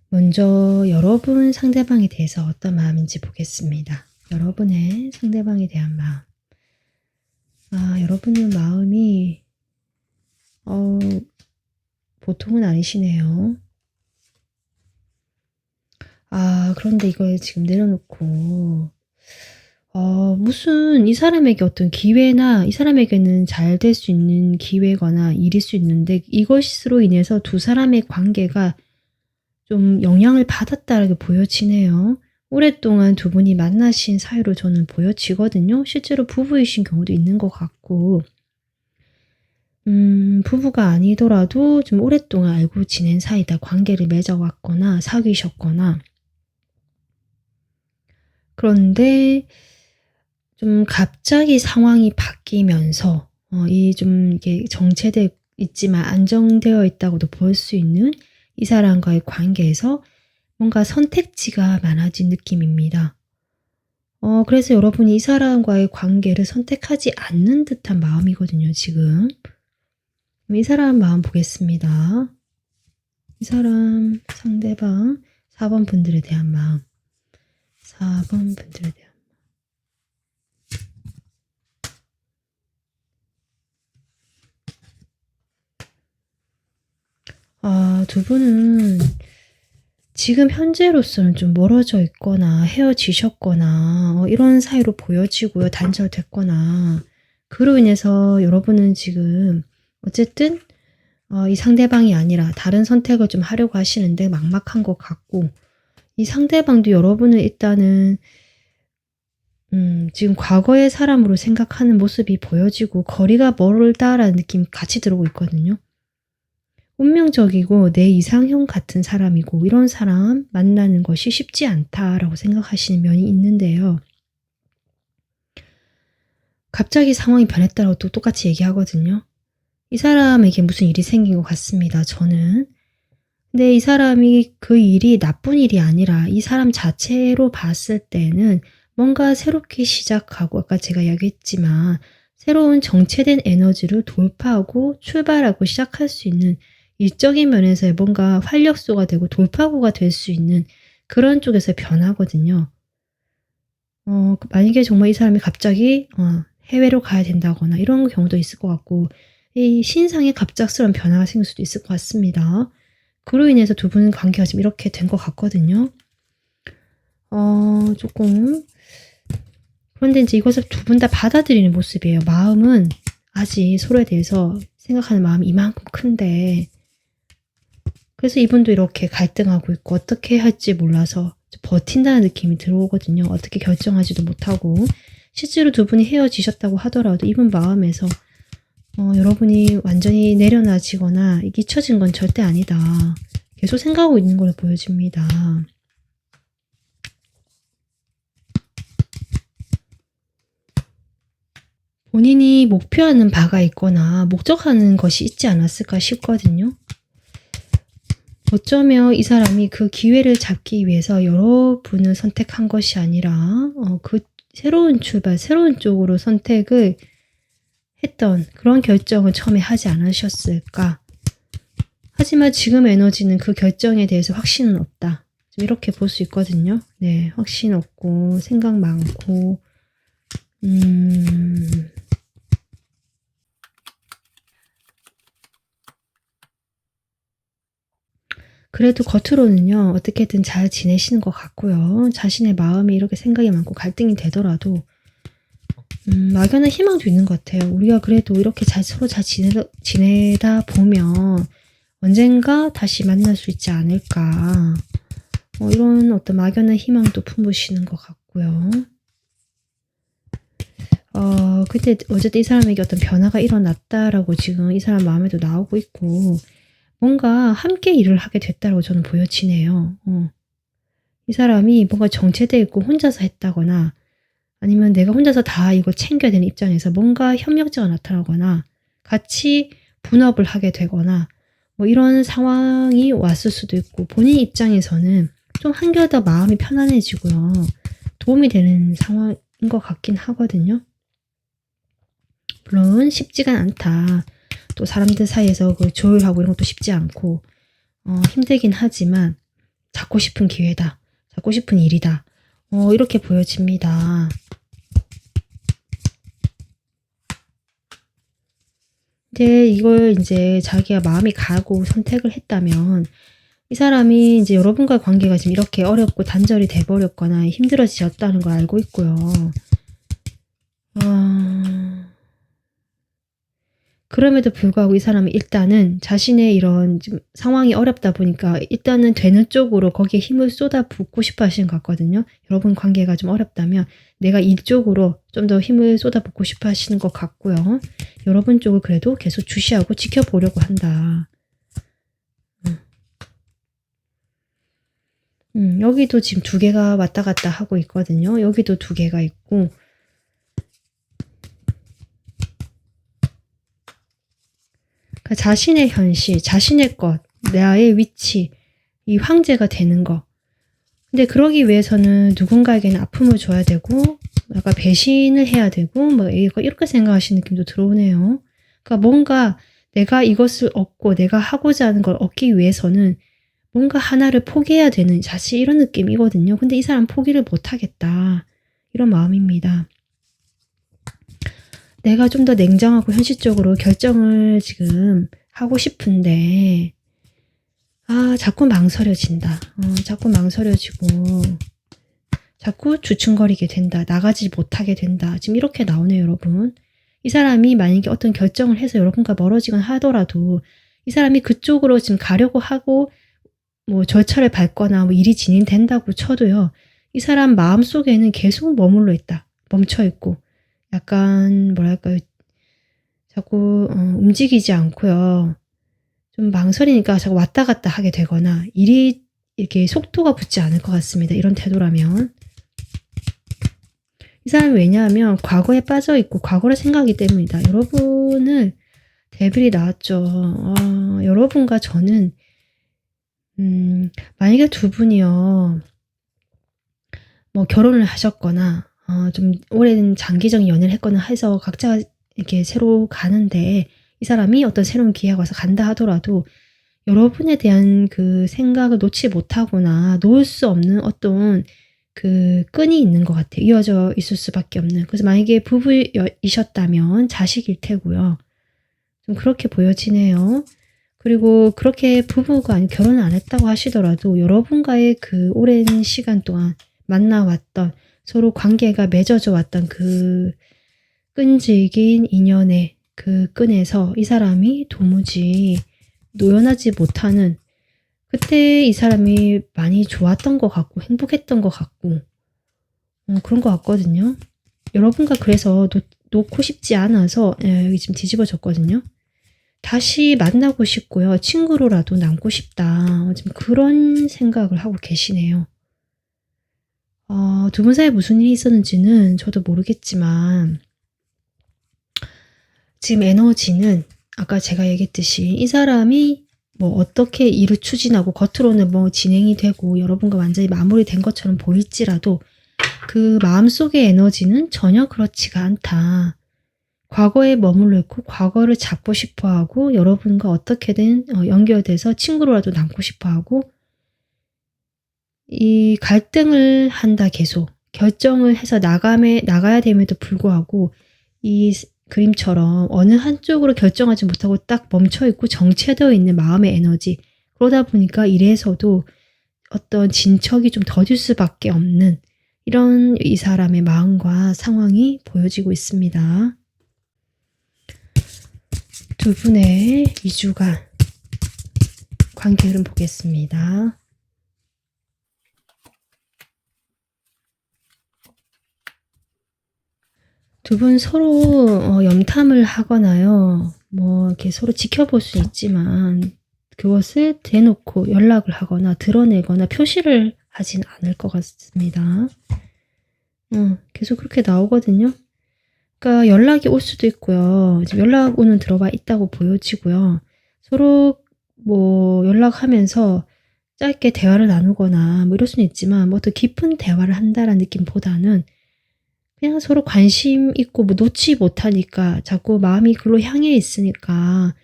먼저 여러분 상대방에 대해서 어떤 마음인지 보겠습니다. 여러분의 상대방에 대한 마음. 여러분의 마음이 보통은 아니시네요. 그런데 이걸 지금 내려놓고 무슨 이 사람에게 어떤 기회나 이 사람에게는 잘 될 수 있는 기회거나 일일 수 있는데 이것으로 인해서 두 사람의 관계가 좀 영향을 받았다라고 보여지네요. 오랫동안 두 분이 만나신 사이로 저는 보여지거든요. 실제로 부부이신 경우도 있는 것 같고 부부가 아니더라도 좀 오랫동안 알고 지낸 사이다. 관계를 맺어왔거나 사귀셨거나 그런데 좀 갑자기 상황이 바뀌면서 이 좀 이게 정체돼 있지만 안정되어 있다고도 볼 수 있는 이 사람과의 관계에서 뭔가 선택지가 많아진 느낌입니다. 그래서 여러분이 이 사람과의 관계를 선택하지 않는 듯한 마음이거든요, 지금. 이 사람 마음 보겠습니다. 이 사람 상대방 4번 분들에 대한 마음. 4번 분들에 대한 두 분은 지금 현재로서는 좀 멀어져 있거나 헤어지셨거나 이런 사이로 보여지고요. 단절됐거나 그로 인해서 여러분은 지금 어쨌든 이 상대방이 아니라 다른 선택을 좀 하려고 하시는데 막막한 것 같고 이 상대방도 여러분을 일단은 지금 과거의 사람으로 생각하는 모습이 보여지고 거리가 멀다라는 느낌이 같이 들어오고 있거든요. 운명적이고 내 이상형 같은 사람이고 이런 사람 만나는 것이 쉽지 않다라고 생각하시는 면이 있는데요. 갑자기 상황이 변했다고 또 똑같이 얘기하거든요. 이 사람에게 무슨 일이 생긴 것 같습니다. 저는. 근데 이 사람이 그 일이 나쁜 일이 아니라 이 사람 자체로 봤을 때는 뭔가 새롭게 시작하고 아까 제가 이야기했지만 새로운 정체된 에너지를 돌파하고 출발하고 시작할 수 있는 일적인 면에서의 뭔가 활력소가 되고 돌파구가 될 수 있는 그런 쪽에서의 변화거든요. 만약에 정말 이 사람이 갑자기 해외로 가야 된다거나 이런 경우도 있을 것 같고, 이 신상에 갑작스러운 변화가 생길 수도 있을 것 같습니다. 그로 인해서 두 분 관계가 지금 이렇게 된 것 같거든요. 조금. 그런데 이제 이것을 두 분 다 받아들이는 모습이에요. 마음은 아직 서로에 대해서 생각하는 마음이 이만큼 큰데, 그래서 이분도 이렇게 갈등하고 있고 어떻게 할지 몰라서 버틴다는 느낌이 들어오거든요. 어떻게 결정하지도 못하고, 실제로 두 분이 헤어지셨다고 하더라도 이분 마음에서 여러분이 완전히 내려놔지거나 잊혀진 건 절대 아니다. 계속 생각하고 있는 걸로 보여집니다. 본인이 목표하는 바가 있거나 목적하는 것이 있지 않았을까 싶거든요. 어쩌면 이 사람이 그 기회를 잡기 위해서 여러분을 선택한 것이 아니라 그 새로운 출발, 새로운 쪽으로 선택을 했던 그런 결정을 처음에 하지 않으셨을까. 하지만 지금 에너지는 그 결정에 대해서 확신은 없다. 이렇게 볼 수 있거든요. 네, 확신 없고 생각 많고 그래도 겉으로는요, 어떻게든 잘 지내시는 것 같고요. 자신의 마음이 이렇게 생각이 많고 갈등이 되더라도, 막연한 희망도 있는 것 같아요. 우리가 그래도 이렇게 서로 잘 지내다 보면 언젠가 다시 만날 수 있지 않을까. 이런 어떤 막연한 희망도 품으시는 것 같고요. 근데 어쨌든 이 사람에게 어떤 변화가 일어났다라고 지금 이 사람 마음에도 나오고 있고, 뭔가 함께 일을 하게 됐다고 저는 보여지네요. 이 사람이 뭔가 정체되어 있고 혼자서 했다거나 아니면 내가 혼자서 다 이걸 챙겨야 되는 입장에서 뭔가 협력자가 나타나거나 같이 분업을 하게 되거나 뭐 이런 상황이 왔을 수도 있고, 본인 입장에서는 좀 한결 더 마음이 편안해지고요. 도움이 되는 상황인 것 같긴 하거든요. 물론 쉽지가 않다. 또 사람들 사이에서 그 조율하고 이런 것도 쉽지 않고 힘들긴 하지만 잡고 싶은 기회다. 잡고 싶은 일이다. 이렇게 보여집니다. 근데 이걸 이제 자기가 마음이 가고 선택을 했다면 이 사람이 이제 여러분과의 관계가 지금 이렇게 어렵고 단절이 돼버렸거나 힘들어지셨다는 걸 알고 있고요. 그럼에도 불구하고 이 사람은 일단은 자신의 이런 지금 상황이 어렵다 보니까 일단은 되는 쪽으로 거기에 힘을 쏟아붓고 싶어 하시는 것 같거든요. 여러분 관계가 좀 어렵다면 내가 이쪽으로 좀 더 힘을 쏟아붓고 싶어 하시는 것 같고요. 여러분 쪽을 그래도 계속 주시하고 지켜보려고 한다. 여기도 지금 두 개가 왔다 갔다 하고 있거든요. 여기도 두 개가 있고, 그러니까 자신의 현실, 자신의 것, 나의 위치, 이 황제가 되는 거. 근데 그러기 위해서는 누군가에게는 아픔을 줘야 되고, 약간 배신을 해야 되고, 뭐 이렇게 생각하시는 느낌도 들어오네요. 그러니까 뭔가 내가 이것을 얻고 내가 하고자 하는 걸 얻기 위해서는 뭔가 하나를 포기해야 되는 사실 이런 느낌이거든요. 근데 이 사람 포기를 못하겠다. 이런 마음입니다. 내가 좀 더 냉정하고 현실적으로 결정을 지금 하고 싶은데 자꾸 망설여진다. 자꾸 망설여지고 자꾸 주춤거리게 된다. 나가지 못하게 된다. 지금 이렇게 나오네요, 여러분. 이 사람이 만약에 어떤 결정을 해서 여러분과 멀어지건 하더라도 이 사람이 그쪽으로 지금 가려고 하고 뭐 절차를 밟거나 뭐 일이 진행된다고 쳐도요. 이 사람 마음속에는 계속 머물러 있다. 멈춰 있고 약간 뭐랄까요. 자꾸 움직이지 않고요. 좀 망설이니까 자꾸 왔다 갔다 하게 되거나 일이 이렇게 속도가 붙지 않을 것 같습니다. 이런 태도라면. 이 사람이 왜냐하면 과거에 빠져 있고 과거를 생각하기 때문이다. 여러분을 데빌이 나왔죠. 여러분과 저는 만약에 두 분이요. 뭐 결혼을 하셨거나 좀 오랜 장기적인 연애를 했거나 해서 각자 이렇게 새로 가는데 이 사람이 어떤 새로운 기회가 와서 간다 하더라도 여러분에 대한 그 생각을 놓지 못하거나 놓을 수 없는 어떤 그 끈이 있는 것 같아요. 이어져 있을 수밖에 없는. 그래서 만약에 부부이셨다면 자식일 테고요. 좀 그렇게 보여지네요. 그리고 그렇게 부부가 아니 결혼을 안 했다고 하시더라도 여러분과의 그 오랜 시간 동안 만나왔던 서로 관계가 맺어져 왔던 그 끈질긴 인연의 그 끈에서 이 사람이 도무지 노연하지 못하는 그때 이 사람이 많이 좋았던 것 같고 행복했던 것 같고 그런 것 같거든요. 여러분과 그래서 놓고 싶지 않아서 여기 지금 뒤집어졌거든요. 다시 만나고 싶고요. 친구로라도 남고 싶다. 지금 그런 생각을 하고 계시네요. 두 분 사이에 무슨 일이 있었는지는 저도 모르겠지만 지금 에너지는 아까 제가 얘기했듯이 이 사람이 뭐 어떻게 일을 추진하고 겉으로는 뭐 진행이 되고 여러분과 완전히 마무리된 것처럼 보일지라도 그 마음속의 에너지는 전혀 그렇지가 않다. 과거에 머물러 있고 과거를 잡고 싶어하고 여러분과 어떻게든 연결돼서 친구로라도 남고 싶어하고 이 갈등을 한다 계속. 결정을 해서 나가야 됨에도 불구하고 이 그림처럼 어느 한쪽으로 결정하지 못하고 딱 멈춰있고 정체되어 있는 마음의 에너지. 그러다 보니까 일에서도 어떤 진척이 좀 더딜 수밖에 없는 이런 이 사람의 마음과 상황이 보여지고 있습니다. 두 분의 2주간 관계 흐름 보겠습니다. 두 분 서로 염탐을 하거나요. 뭐 이렇게 서로 지켜볼 수 있지만 그것을 대놓고 연락을 하거나 드러내거나 표시를 하진 않을 것 같습니다. 계속 그렇게 나오거든요. 그러니까 연락이 올 수도 있고요. 지금 연락 오는 들어와 있다고 보여지고요. 서로 뭐 연락하면서 짧게 대화를 나누거나 뭐 이럴 수는 있지만 뭐 더 깊은 대화를 한다라는 느낌보다는 그냥 서로 관심 있고 뭐 놓지 못하니까 자꾸 마음이 글로 향해 있으니까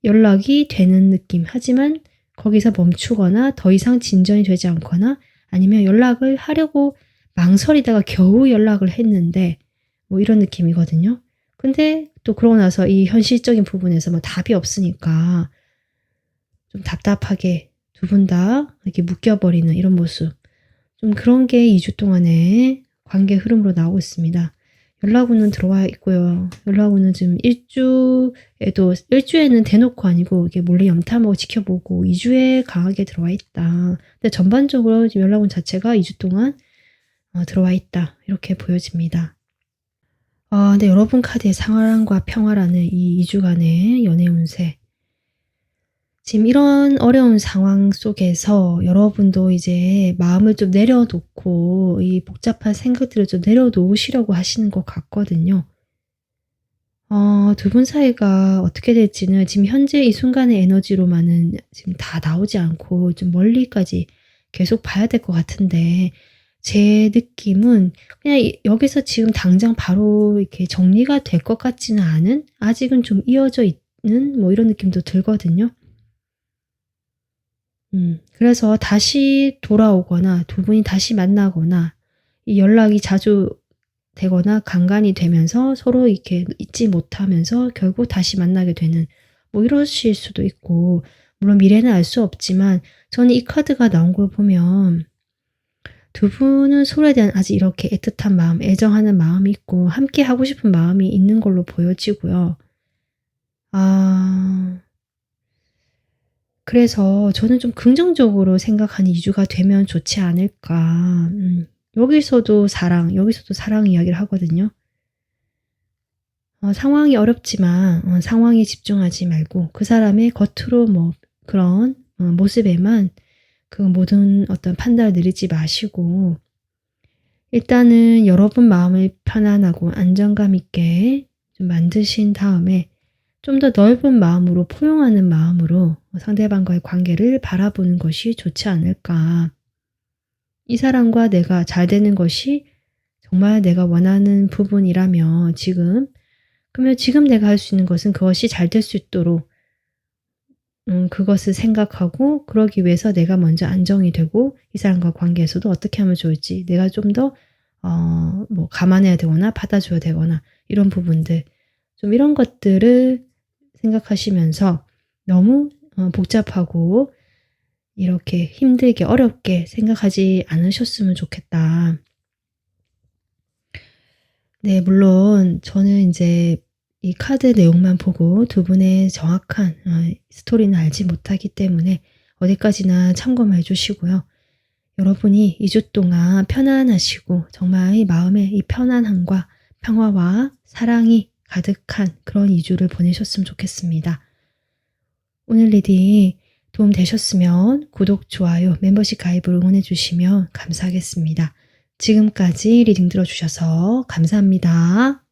연락이 되는 느낌. 하지만 거기서 멈추거나 더 이상 진전이 되지 않거나 아니면 연락을 하려고 망설이다가 겨우 연락을 했는데 뭐 이런 느낌이거든요. 근데 또 그러고 나서 이 현실적인 부분에서 뭐 답이 없으니까 좀 답답하게 두 분 다 이렇게 묶여버리는 이런 모습. 좀 그런 게 2주 동안의 관계 흐름으로 나오고 있습니다. 연락운은 들어와 있고요. 연락운은 지금 1주에는 대놓고 아니고 이게 몰래 염탐하고 지켜보고 2주에 강하게 들어와 있다. 근데 전반적으로 지금 연락운 자체가 2주 동안 들어와 있다. 이렇게 보여집니다. 근데 여러분 카드의 상화랑과 평화라는 이 2주간의 연애 운세. 지금 이런 어려운 상황 속에서 여러분도 이제 마음을 좀 내려놓고 이 복잡한 생각들을 좀 내려놓으시려고 하시는 것 같거든요. 두 분 사이가 어떻게 될지는 지금 현재 이 순간의 에너지로만은 지금 다 나오지 않고 좀 멀리까지 계속 봐야 될 것 같은데 제 느낌은 그냥 여기서 지금 당장 바로 이렇게 정리가 될 것 같지는 않은 아직은 좀 이어져 있는 뭐 이런 느낌도 들거든요. 그래서 다시 돌아오거나 두 분이 다시 만나거나 이 연락이 자주 되거나 간간이 되면서 서로 이렇게 잊지 못하면서 결국 다시 만나게 되는 뭐 이러실 수도 있고 물론 미래는 알 수 없지만 저는 이 카드가 나온 걸 보면 두 분은 서로에 대한 아직 이렇게 애틋한 마음, 애정하는 마음이 있고 함께 하고 싶은 마음이 있는 걸로 보여지고요. 그래서 저는 좀 긍정적으로 생각하는 2주가 되면 좋지 않을까. 여기서도 사랑 이야기를 하거든요. 상황이 어렵지만 상황에 집중하지 말고 그 사람의 겉으로 뭐 그런 모습에만 그 모든 어떤 판단을 내리지 마시고 일단은 여러분 마음을 편안하고 안정감 있게 좀 만드신 다음에 좀 더 넓은 마음으로 포용하는 마음으로 상대방과의 관계를 바라보는 것이 좋지 않을까. 이 사람과 내가 잘 되는 것이 정말 내가 원하는 부분이라면 그러면 지금 내가 할 수 있는 것은 그것이 잘 될 수 있도록 그것을 생각하고 그러기 위해서 내가 먼저 안정이 되고 이 사람과 관계에서도 어떻게 하면 좋을지 내가 좀 더 뭐 감안해야 되거나 받아줘야 되거나 이런 부분들 좀 이런 것들을 생각하시면서 너무 복잡하고 이렇게 힘들게 어렵게 생각하지 않으셨으면 좋겠다. 네, 물론 저는 이제 이 카드 내용만 보고 두 분의 정확한 스토리는 알지 못하기 때문에 어디까지나 참고만 해주시고요. 여러분이 2주 동안 편안하시고 정말 이 마음의 이 편안함과 평화와 사랑이 가득한 그런 2주를 보내셨으면 좋겠습니다. 오늘 리딩 도움 되셨으면 구독, 좋아요, 멤버십 가입을 응원해 주시면 감사하겠습니다. 지금까지 리딩 들어주셔서 감사합니다.